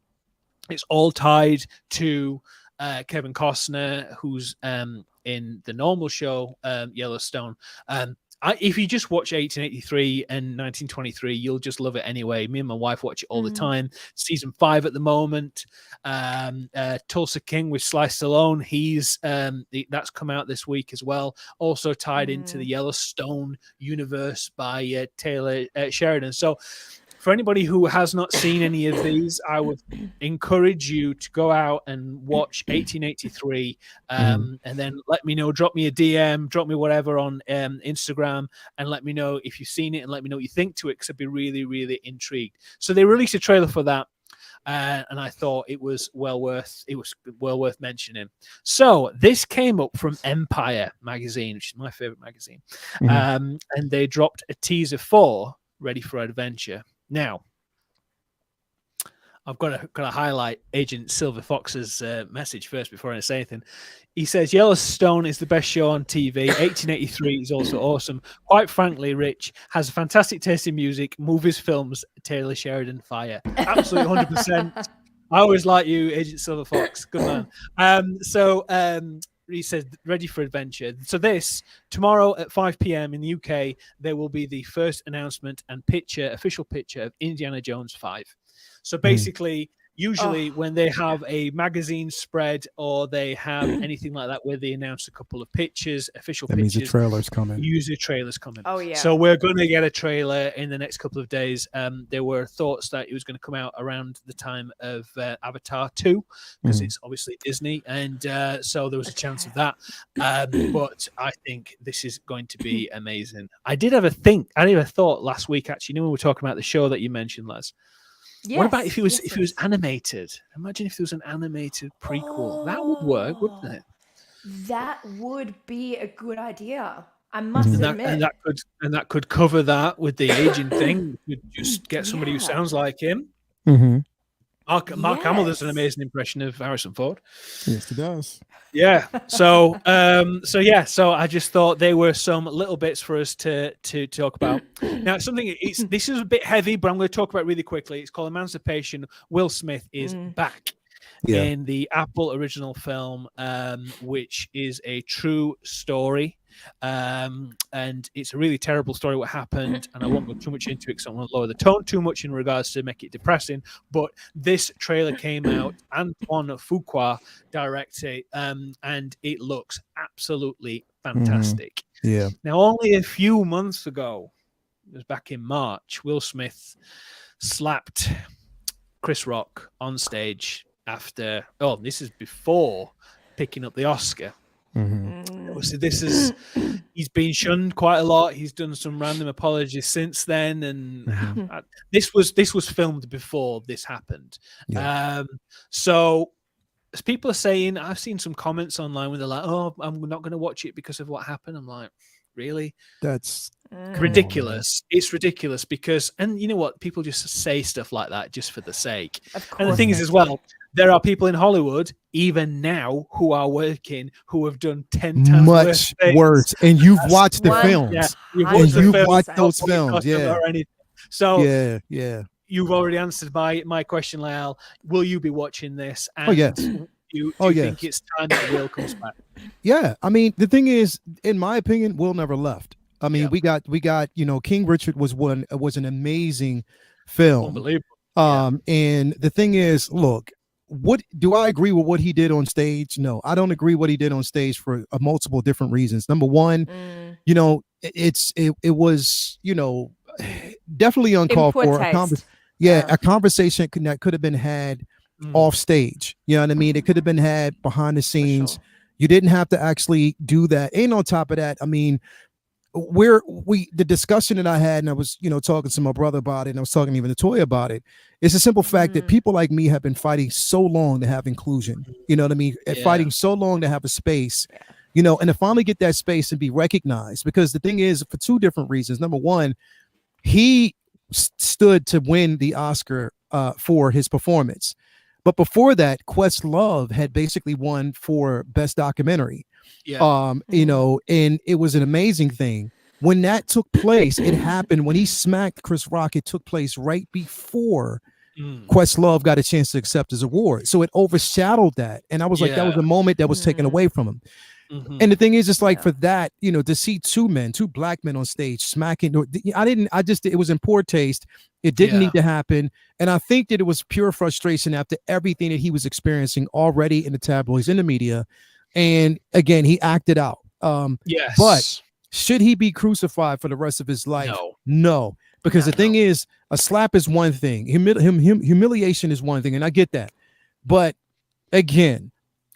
it's all tied to Kevin Costner, who's in the normal show Yellowstone. If you just watch 1883 and 1923, you'll just love it anyway. Me and my wife watch it all the time. Season 5 at the moment. Tulsa King with Sly Stallone. That's come out this week as well. Also tied into the Yellowstone universe by Taylor Sheridan. So for anybody who has not seen any of these, I would encourage you to go out and watch 1883, and then let me know. Drop me a DM, drop me whatever on Instagram, and let me know if you've seen it, and let me know what you think to it, because I'd be really, really intrigued. So they released a trailer for that, and I thought it was well worth mentioning. So this came up from Empire magazine, which is my favorite magazine, and they dropped a teaser for Ready for Adventure. Now, I've got to highlight Agent Silver Fox's message first before I say anything. He says, Yellowstone is the best show on TV. 1883 is also awesome. Quite frankly, Rich has a fantastic taste in music, movies, films, Taylor Sheridan fire. Absolutely 100%. I always like you, Agent Silver Fox. Good man. He says, ready for adventure. So this, tomorrow at 5 p.m. in the UK, there will be the first announcement and official picture of Indiana Jones 5. So basically, usually when they have a magazine spread or they have anything like that where they announce a couple of pictures, official that pictures. means the trailer's coming. Usually trailer's coming. Oh, yeah. So we're going to get a trailer in the next couple of days. There were thoughts that it was going to come out around the time of Avatar 2, because it's obviously Disney. And so there was a chance of that. But I think this is going to be amazing. I did have a thought last week, actually, when we were talking about the show that you mentioned, Les. Yes, what about if it was animated? Imagine if there was an animated prequel. That would work, wouldn't it? That would be a good idea. I must admit. And that could cover that with the aging thing. You could just get somebody who sounds like him. Mark Hamill does an amazing impression of Harrison Ford. Yes, he does. Yeah. So I just thought they were some little bits for us to talk about. Now, this is a bit heavy, but I'm going to talk about it really quickly. It's called Emancipation. Will Smith is back in the Apple original film, which is a true story. And it's a really terrible story what happened, and I won't go too much into it because I want to lower the tone too much in regards to make it depressing. But this trailer came out, Antoine Fuqua directed, and it looks absolutely fantastic. Yeah. Now, only a few months ago, it was back in March, Will Smith slapped Chris Rock on stage after, this is before picking up the Oscar. So he's been shunned quite a lot. He's done some random apologies since then, and this was filmed before this happened. So as people are saying, I've seen some comments online where they're like, "Oh, I'm not going to watch it because of what happened." I'm like, really? That's Ridiculous. It's ridiculous because, and you know what? People just say stuff like that just for the sake. Of course. And the thing is, as well, there are people in Hollywood, even now, who are working, who have done 10 times much worse. worse. And you've watched the films. Yeah, You've watched those films. Yeah. Or anything. So yeah. You've already answered my question, Lael. Will you be watching this? And yes. do you think it's time that Will comes back? Yeah. I mean, the thing is, in my opinion, Will never left. I mean, we got, King Richard was an amazing film. Unbelievable. And the thing is, look, what do I agree with what he did on stage? No, I don't agree what he did on stage for multiple different reasons. Number one, it was, definitely uncalled for. A conversation that could have been had off stage. You know what I mean? It could have been had behind the scenes. Sure. You didn't have to actually do that. And on top of that, I mean, the discussion that I had, and I was, talking to my brother about it, and I was talking even to Toy about it. It's a simple fact that people like me have been fighting so long to have inclusion. You know what I mean? Fighting so long to have a space, and to finally get that space and be recognized. Because the thing is, for two different reasons. Number one, he stood to win the Oscar for his performance. But before that, Questlove had basically won for Best Documentary. And it was an amazing thing. When that took place, it happened when he smacked Chris Rock. It took place right before Questlove got a chance to accept his award. So it overshadowed that. And I was like, that was a moment that was taken away from him. And the thing is, it's like for that, to see two black men on stage smacking, it was in poor taste. It didn't need to happen. And I think that it was pure frustration after everything that he was experiencing already in the tabloids, in the media. And again, he acted out. But should he be crucified for the rest of his life? No. Because the thing is, a slap is one thing. Humiliation is one thing. And I get that. But again,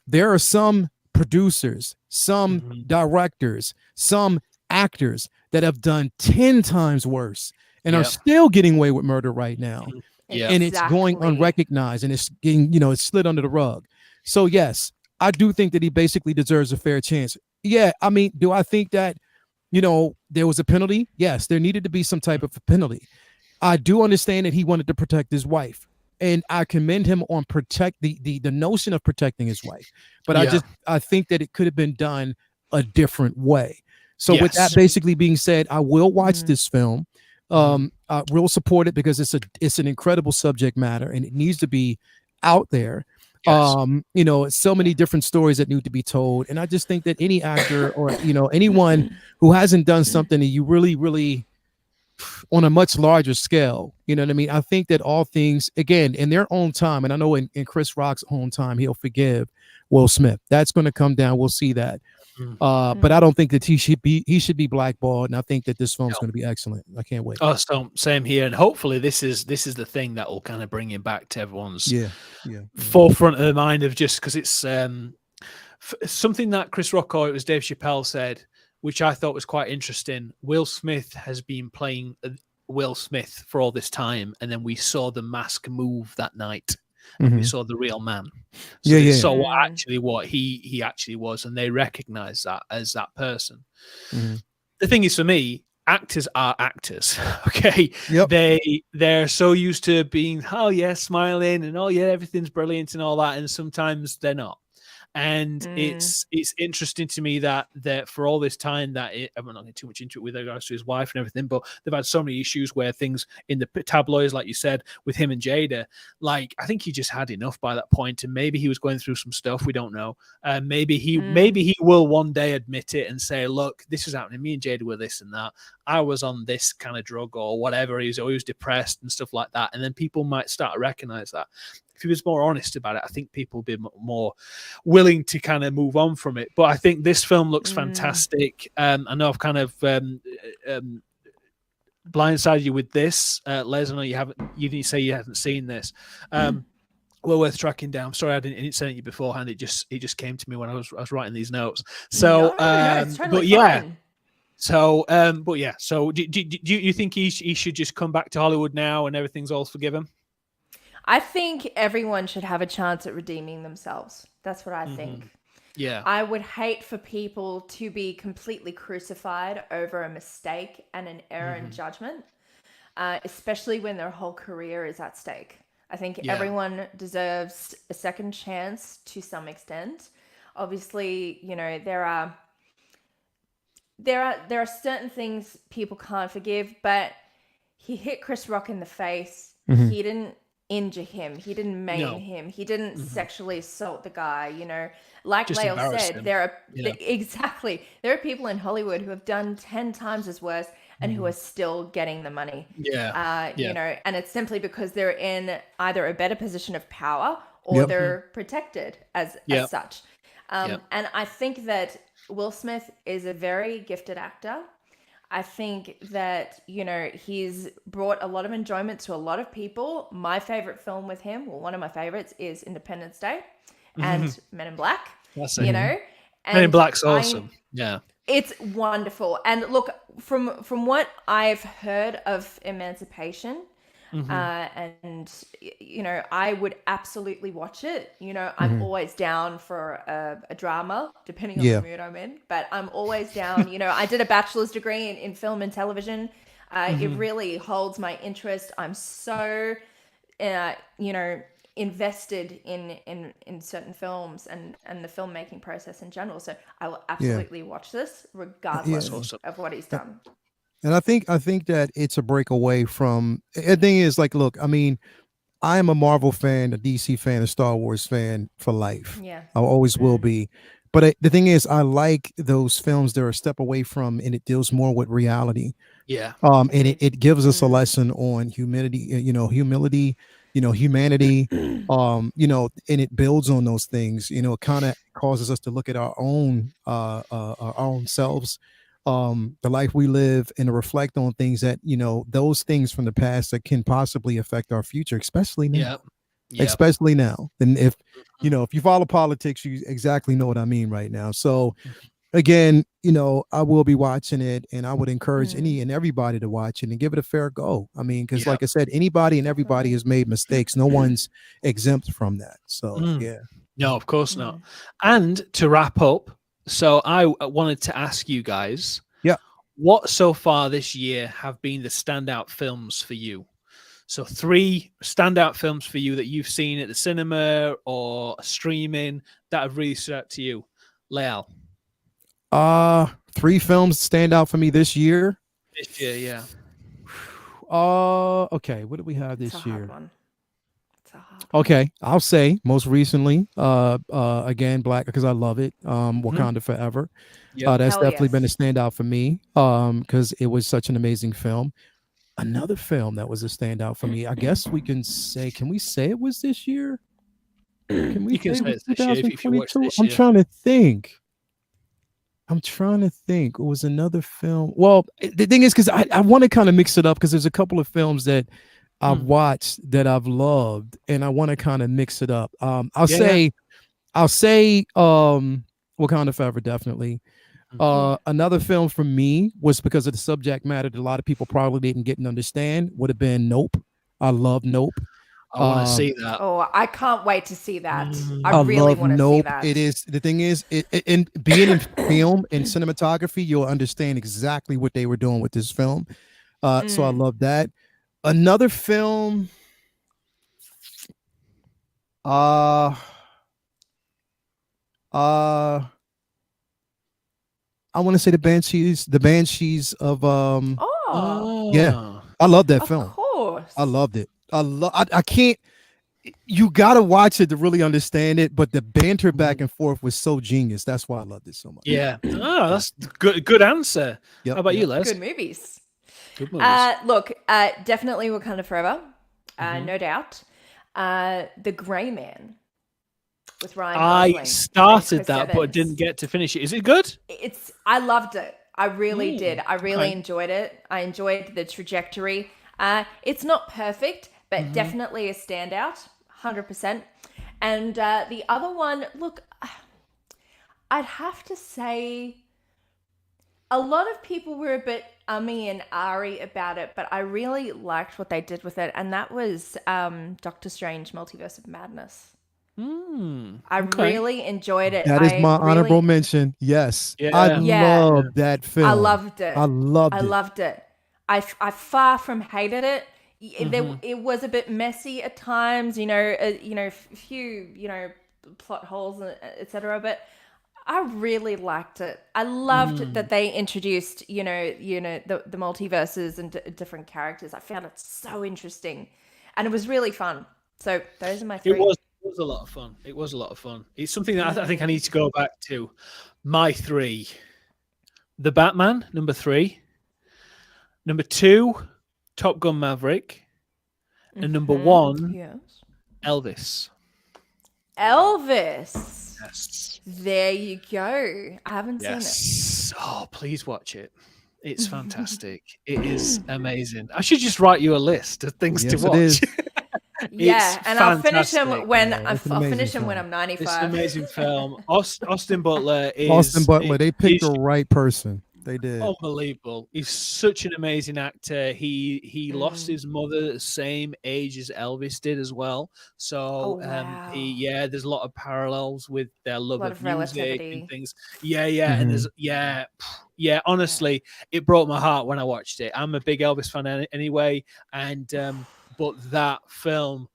there are some producers, some directors, some actors that have done 10 times worse and are still getting away with murder right now. And it's going unrecognized, and it's getting, it's slid under the rug. So yes, I do think that he basically deserves a fair chance. Yeah. I mean, do I think that, there was a penalty? Yes, there needed to be some type of a penalty. I do understand that he wanted to protect his wife. And I commend him on the notion of protecting his wife. But I think that it could have been done a different way. So with that basically being said, I will watch this film. I will support it because it's an incredible subject matter and it needs to be out there. So many different stories that need to be told. And I just think that any actor or, anyone who hasn't done something that you really, really on a much larger scale, you know what I mean? I think that all things, again, in their own time, and I know in Chris Rock's own time, he'll forgive Will Smith. That's going to come down. We'll see that. But I don't think that he should be blackballed. And I think that this film's going to be excellent. I can't wait. Oh, so same here. And hopefully this is the thing that will kind of bring him back to everyone's forefront of the mind, of just because it's something that Chris Rock, or it was Dave Chappelle, said, which I thought was quite interesting. Will Smith has been playing Will Smith for all this time, and then we saw the mask move that night. And we saw the real man. So they saw what he actually was, and they recognized that as that person. The thing is, for me, actors are actors. Okay. They're so used to being, smiling and everything's brilliant and all that, and sometimes they're not. And it's interesting to me that for all this time I'm not getting too much into it with regards to his wife and everything, but they've had so many issues where things in the tabloids, like you said, with him and Jada, like I think he just had enough by that point, and maybe he was going through some stuff, we don't know. Maybe he will one day admit it and say, look, this was happening, me and Jada were this and that, I was on this kind of drug or whatever, he was depressed and stuff like that, and then people might start to recognize that. If he was more honest about it, I think people would be more willing to kind of move on from it. But I think this film looks fantastic. I know I've kind of blindsided you with this. Les, I know you didn't say you haven't seen this. Well worth tracking down. Sorry, I didn't send it you beforehand. It just came to me when I was writing these notes. So, it's totally fine. So, So, do you think he should just come back to Hollywood now and everything's all forgiven? I think everyone should have a chance at redeeming themselves. That's what I think. Yeah. I would hate for people to be completely crucified over a mistake and an error in judgment, especially when their whole career is at stake. I think everyone deserves a second chance to some extent. Obviously, there are certain things people can't forgive, but he hit Chris Rock in the face. He didn't injure him. He didn't maim him. He didn't sexually assault the guy. Like Just Lael embarrass said, him. there are Yeah. exactly there are people in Hollywood who have done 10 times as worse and who are still getting the money. Yeah. And it's simply because they're in either a better position of power or they're protected as such. And I think that Will Smith is a very gifted actor. I think that, he's brought a lot of enjoyment to a lot of people. My favorite film with him, well, one of my favorites is Independence Day and Men in Black, That's you it. know. Men in Black's awesome. Yeah. It's wonderful. And look, from what I've heard of Emancipation, and I would absolutely watch it. I'm always down for a drama, depending on the mood I'm in. But I'm always down. I did a bachelor's degree in film and television. It really holds my interest. I'm so, invested in certain films and the filmmaking process in general. So I will absolutely watch this regardless of what he's done. And I think that it's a breakaway from. The thing is, like, look, I mean, I am a Marvel fan, a DC fan, a Star Wars fan for life. Yeah, I always will be. But the thing is, I like those films that are a step away from, and it deals more with reality. Yeah. And it gives us a lesson on humility, humanity, and it builds on those things. It kind of causes us to look at our own selves, the life we live, and to reflect on things that, those things from the past that can possibly affect our future, especially now. Especially now. And if you follow politics, you exactly know what I mean right now. So again, I will be watching it, and I would encourage any and everybody to watch it and give it a fair go. I mean, because like I said, anybody and everybody has made mistakes. No one's exempt from that. So yeah. No, of course not. And to wrap up, so I wanted to ask you guys, what so far this year have been the standout films for you? So 3 standout films for you that you've seen at the cinema or streaming that have really stood out to you. Lael. 3 films stand out for me this year. This year, yeah. Okay. What do we have this year? It's a hard one. Okay, I'll say most recently, again, Black, because I love it. Wakanda Forever. That's Hell definitely yes. been a standout for me. Because it was such an amazing film. Another film that was a standout for me, I guess we can say. Can we say it was this year? Can we You can say it's this year if you watched 2022? this I'm year. trying to think. It was another film. Well, the thing is, because I want to kind of mix it up, because there's a couple of films that I've watched that I've loved, and I want to kind of mix it up. I'll say Wakanda Forever, definitely. Another film for me was because of the subject matter that a lot of people probably didn't get and understand, would have been Nope. I love Nope. I want to see that. Oh, I can't wait to see that. I really love want to Nope. see that. It is, the thing is, in being in film and cinematography, you'll understand exactly what they were doing with this film. So I love that. Another film, I want to say the Banshees of yeah, I love that film. Of course. I loved it. I can't, you gotta watch it to really understand it, but the banter back and forth was so genius. That's why I loved it so much. Yeah. Oh, that's good answer. Yep, How about you, Les? Good movies. Good movies. Look, definitely Wakanda Forever, no doubt. The Grey Man with Ryan Gosling. I started Chris that, but Evans. didn't get to finish it. Is it good? I loved it. I really did. I really okay. enjoyed it. I enjoyed the trajectory. It's not perfect, but definitely a standout, 100%. And the other one, look, I'd have to say a lot of people were a bit ummy and ahry about it, but I really liked what they did with it, and that was Doctor Strange Multiverse of Madness. I really enjoyed it. That is my honorable mention. Yes. I love that film. I loved it. I loved I it. loved it. I far from hated it. It was a bit messy at times, a few, plot holes, etc. But I really liked it. I loved that they introduced, the multiverses and different characters. I found it so interesting, and it was really fun. So those are my three. It was a lot of fun. It was a lot of fun. It's something that I think I need to go back to. My three: The Batman, number 3; number 2, Top Gun Maverick; and number 1, Elvis. Elvis. Yes. There you go. I haven't seen it. Oh, please watch it. It's fantastic. It is amazing. I should just write you a list of things to watch. It is. Yeah, and I'll finish fantastic. him when I'll finish him when I'm 95. It's an amazing film. Austin Butler is Austin Butler. They picked the right person. They did. Unbelievable. He's such an amazing actor. He lost his mother the same age as Elvis did as well. So there's a lot of parallels with their love of music and things. And there's honestly, it broke my heart when I watched it. I'm a big Elvis fan anyway, and but that film,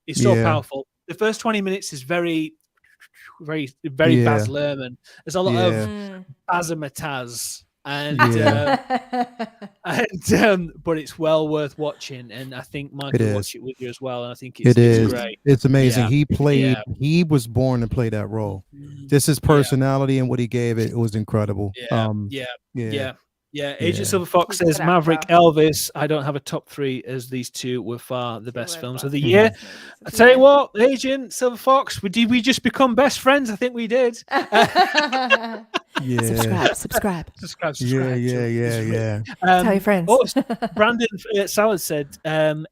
is so powerful. The first 20 minutes is very Baz Luhrmann. There's a lot of Bazamataz, but it's well worth watching, and I think Mike will watch it with you as well. And I think it's great. It's amazing. He was born to play that role. Just his personality and what he gave it was incredible. Agent Silver Fox says Maverick, Elvis. I don't have a top 3 as these two were far the best films of the year. I tell you what, Agent Silver Fox, did we just become best friends? I think we did. Subscribe. Yeah. Tell your friends. Brandon Salad said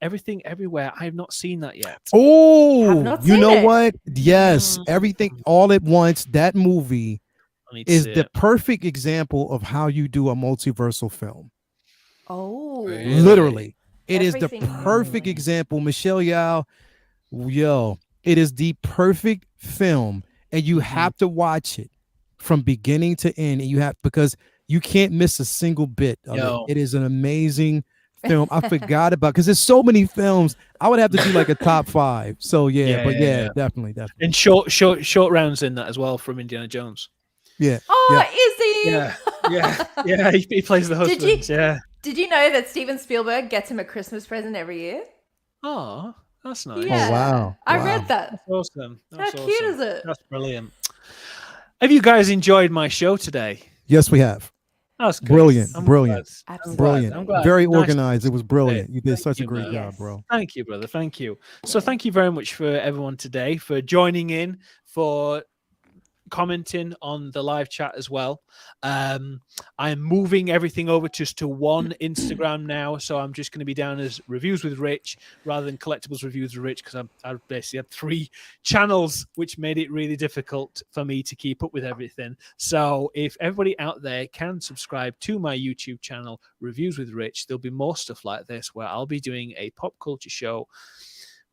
Everything Everywhere. I have not seen that yet. Oh, you know what? Yes, Everything All at Once. That movie is the perfect example of how you do a multiversal film. Oh, really? Literally, it is the perfect example. Michelle Yeoh, it is the perfect film, and you have to watch it from beginning to end. And because you can't miss a single bit of it. It is an amazing film. I forgot about because there's so many films. I would have to do like a top 5. So definitely. And short rounds in that as well from Indiana Jones. Yeah. Is he? Yeah. He plays the husband. Did you know that Steven Spielberg gets him a Christmas present every year? Oh, that's nice. Yeah. Oh, wow. I read that. That's awesome. How cute is it? That's brilliant. Have you guys enjoyed my show today? Yes, we have. That's good. Brilliant. I'm glad. Very organized. It was brilliant. You did such a great job, bro. Thank you, brother. Thank you. So thank you very much for everyone today for joining in, for commenting on the live chat as well. I am moving everything over just to one Instagram now, so I'm just going to be down as Reviews with Rich rather than Collectibles Reviews with Rich, because I basically had 3 channels, which made it really difficult for me to keep up with everything. So if everybody out there can subscribe to my YouTube channel, Reviews with Rich, there'll be more stuff like this where I'll be doing a pop culture show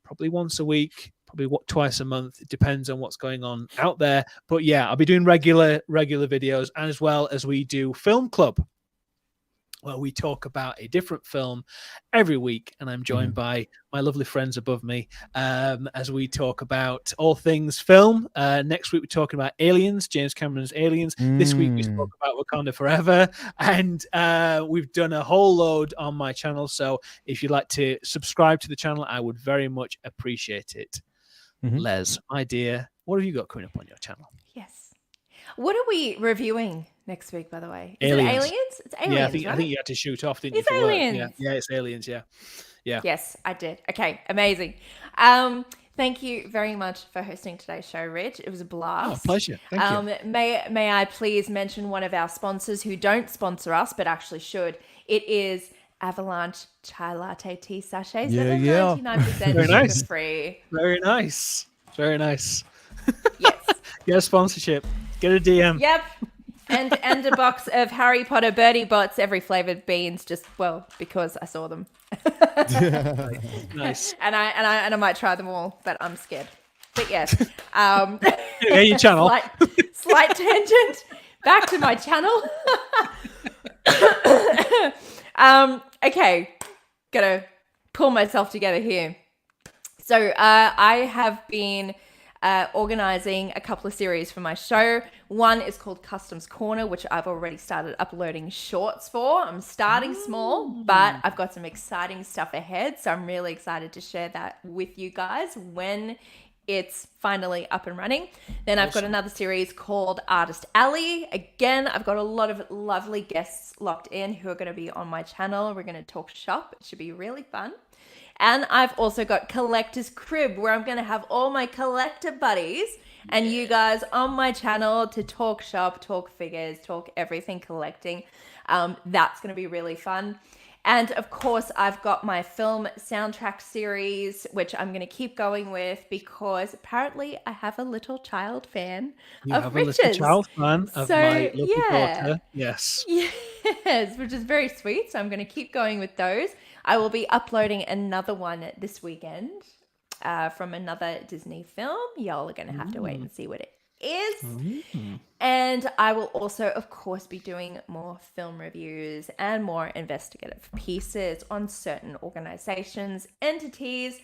probably once a week, probably twice a month. It depends on what's going on out there. But yeah, I'll be doing regular videos, as well as we do Film Club, where we talk about a different film every week. And I'm joined by my lovely friends above me as we talk about all things film. Next week, we're talking about Aliens, James Cameron's Aliens. This week, we spoke about Wakanda Forever. And we've done a whole load on my channel. So if you'd like to subscribe to the channel, I would very much appreciate it. Les, my dear, what have you got coming up on your channel? Yes. What are we reviewing next week, by the way? Is Aliens. It Aliens? It's Aliens. I think you had to shoot off, didn't you? It's Aliens. Yeah, it's Aliens. Yeah. Yes, I did. Okay, amazing. Thank you very much for hosting today's show, Rich. It was a blast. Oh, pleasure. Thank you. May I please mention one of our sponsors who don't sponsor us, but actually should. It is Avalanche Chai Latte Tea Sachets. Yeah. 99% Very nice. sugar free. Very nice. Yes. Get a sponsorship. Get a DM. Yep. And a box of Harry Potter Birdie Bots, every flavored beans, because I saw them. Nice. And I might try them all, but I'm scared. But yes, Yeah, your channel. slight tangent. Back to my channel. Okay, gotta pull myself together here. So I have been organizing a couple of series for my show. One is called Customs Corner, which I've already started uploading shorts for. I'm starting small, but I've got some exciting stuff ahead. So I'm really excited to share that with you guys when it's finally up and running. Then I've got another series called Artist Alley. Again, I've got a lot of lovely guests locked in who are going to be on my channel. We're going to talk shop. It should be really fun. And I've also got Collector's Crib, where I'm going to have all my collector buddies and you guys on my channel to talk shop, talk figures, talk everything collecting. That's going to be really fun. And of course, I've got my film soundtrack series, which I'm going to keep going with because apparently I have a little child fan of Richard's. A little child fan of my lovely daughter. Yes. Yes, which is very sweet. So I'm going to keep going with those. I will be uploading another one this weekend from another Disney film. Y'all are going to have to wait and see what it is. And I will also, of course, be doing more film reviews and more investigative pieces on certain organizations, entities,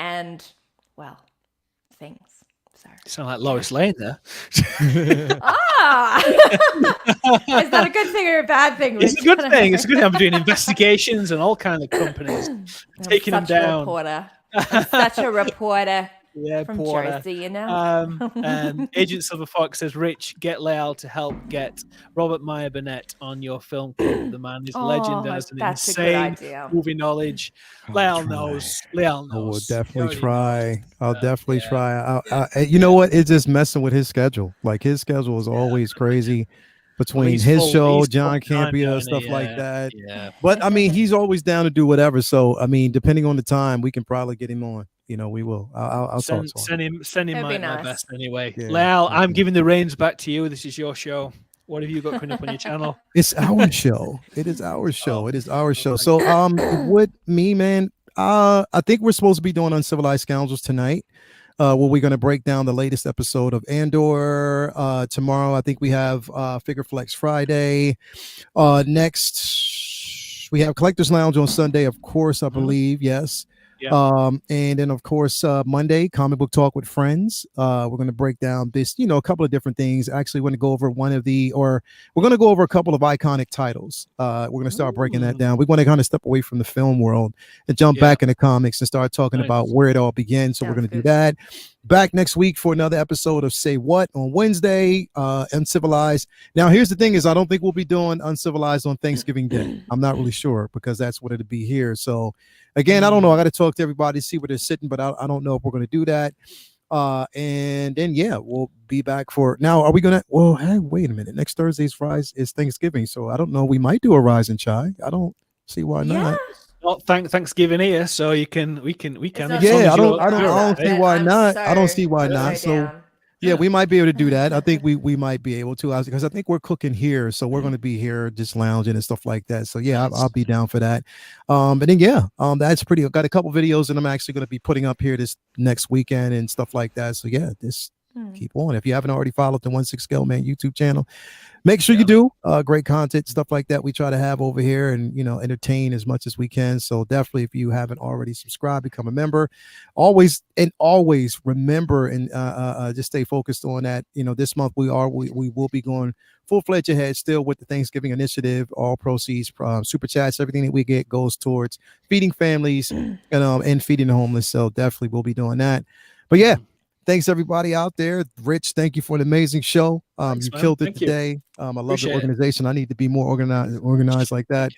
and, well, things. So. You sound like Lois Lane there. Is that a good thing or a bad thing? It's a good thing. It's a good thing. I'm doing investigations and all kind of companies, taking them down. I'm such a reporter. Yeah, from Porter. Jersey, you know. Agent Silver Fox says, Rich, get Lael to help get Robert Meyer Burnett on your film club. The man is a legend and has an insane movie knowledge. Lael knows. I will definitely try. I'll definitely try. You know what? It's just messing with his schedule. Like, his schedule is always crazy between his show, John Campia, stuff like that. Yeah. But I mean, he's always down to do whatever. So I mean, depending on the time, we can probably get him on. You know, we will. I'll talk to him. Send him my best anyway. Yeah, Lael, I'm giving the reins back to you. This is your show. What have you got coming up on your channel? It's our show. It is our show. It is our show. So with me, man, I think we're supposed to be doing Uncivilized Scoundrels tonight. Where we're going to break down the latest episode of Andor. Tomorrow, I think we have Figure Flex Friday. Next, we have Collectors Lounge on Sunday, of course, I believe. Yes. Yeah. And then of course Monday, comic book talk with friends. We're going to break down this, a couple of different things. Actually, we're going to go over we're going to go over a couple of iconic titles. We're going to start breaking that down. We want to kind of step away from the film world and jump back into comics and start talking about where it all began. So we're going to do that. Back next week for another episode of Say What on Wednesday, Uncivilized. Now, here's the thing is I don't think we'll be doing Uncivilized on Thanksgiving Day. I'm not really sure because that's what it'll be here. So again, I don't know. I got to talk to everybody, see where they're sitting, but I don't know if we're going to do that. And then, we'll be back for now. Are we going to? Well, hey, wait a minute. Next Thursday's Rise is Thanksgiving. So I don't know. We might do a Rise and Chai. I don't see why not. Well, Thanksgiving here, so we can. Yeah, I don't see why not. I don't see why not. So yeah, we might be able to do that. I think we might be able to, because I think we're cooking here, so we're going to be here just lounging and stuff like that. So yeah, I'll be down for that. And then that's pretty. I've got a couple videos that I'm actually going to be putting up here this next weekend and stuff like that. So yeah, keep on. If you haven't already followed the 16 Scale Man YouTube channel, make sure you do. Great content, stuff like that we try to have over here and, entertain as much as we can. So definitely, if you haven't already subscribed, become a member. Always remember and just stay focused on that. This month we will be going full-fledged ahead still with the Thanksgiving initiative. All proceeds, super chats, everything that we get goes towards feeding families and feeding the homeless. So definitely we'll be doing that. But yeah. Thanks everybody out there. Rich, thank you for an amazing show. You killed it today. I love the organization. I need to be more organized like that.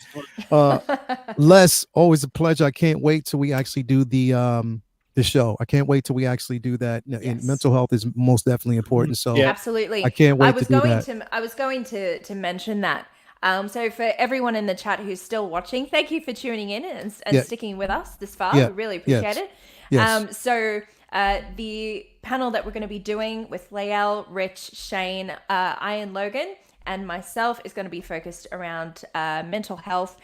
Les, always a pleasure. I can't wait till we actually do the show. I can't wait till we actually do that. And mental health is most definitely important. So absolutely. I can't wait to do that. I was going to mention that. So for everyone in the chat who's still watching, thank you for tuning in and sticking with us this far. We really appreciate it. Yes. The panel that we're going to be doing with Lael, Rich, Shane, I, and Logan and myself is going to be focused around mental health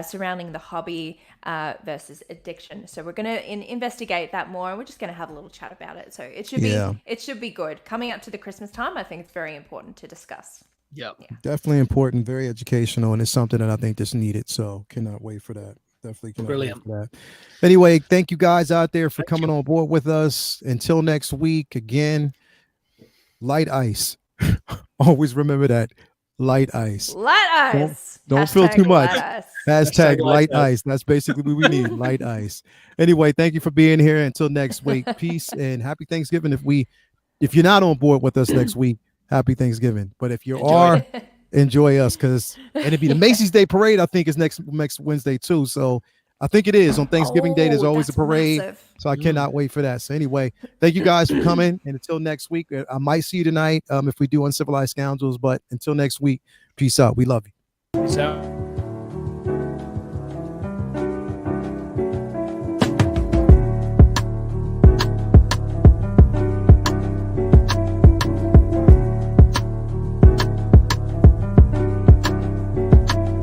surrounding the hobby versus addiction. So we're going to investigate that more, and we're just going to have a little chat about it. So it should be good. Coming up to the Christmas time, I think it's very important to discuss. Yeah, definitely important, very educational, and it's something that I think that's needed. So cannot wait for that. Definitely cannot wait for that. Anyway, thank you guys out there for coming on board with us. Until next week, again, light ice. Always remember that. Light ice. Light ice. Don't feel too much. Hashtag light ice. That's basically what we need. Light ice. Anyway, thank you for being here. Until next week. Peace and happy Thanksgiving. If you're not on board with us next week, happy Thanksgiving. But if you are, enjoy us, and it'd be the Macy's Day Parade, I think, is next Wednesday too. So I think it is on Thanksgiving Day. There's always a parade. Massive. So I cannot wait for that. So anyway, thank you guys for coming. And until next week, I might see you tonight if we do Uncivilized Scoundrels. But until next week, peace out. We love you. Peace out.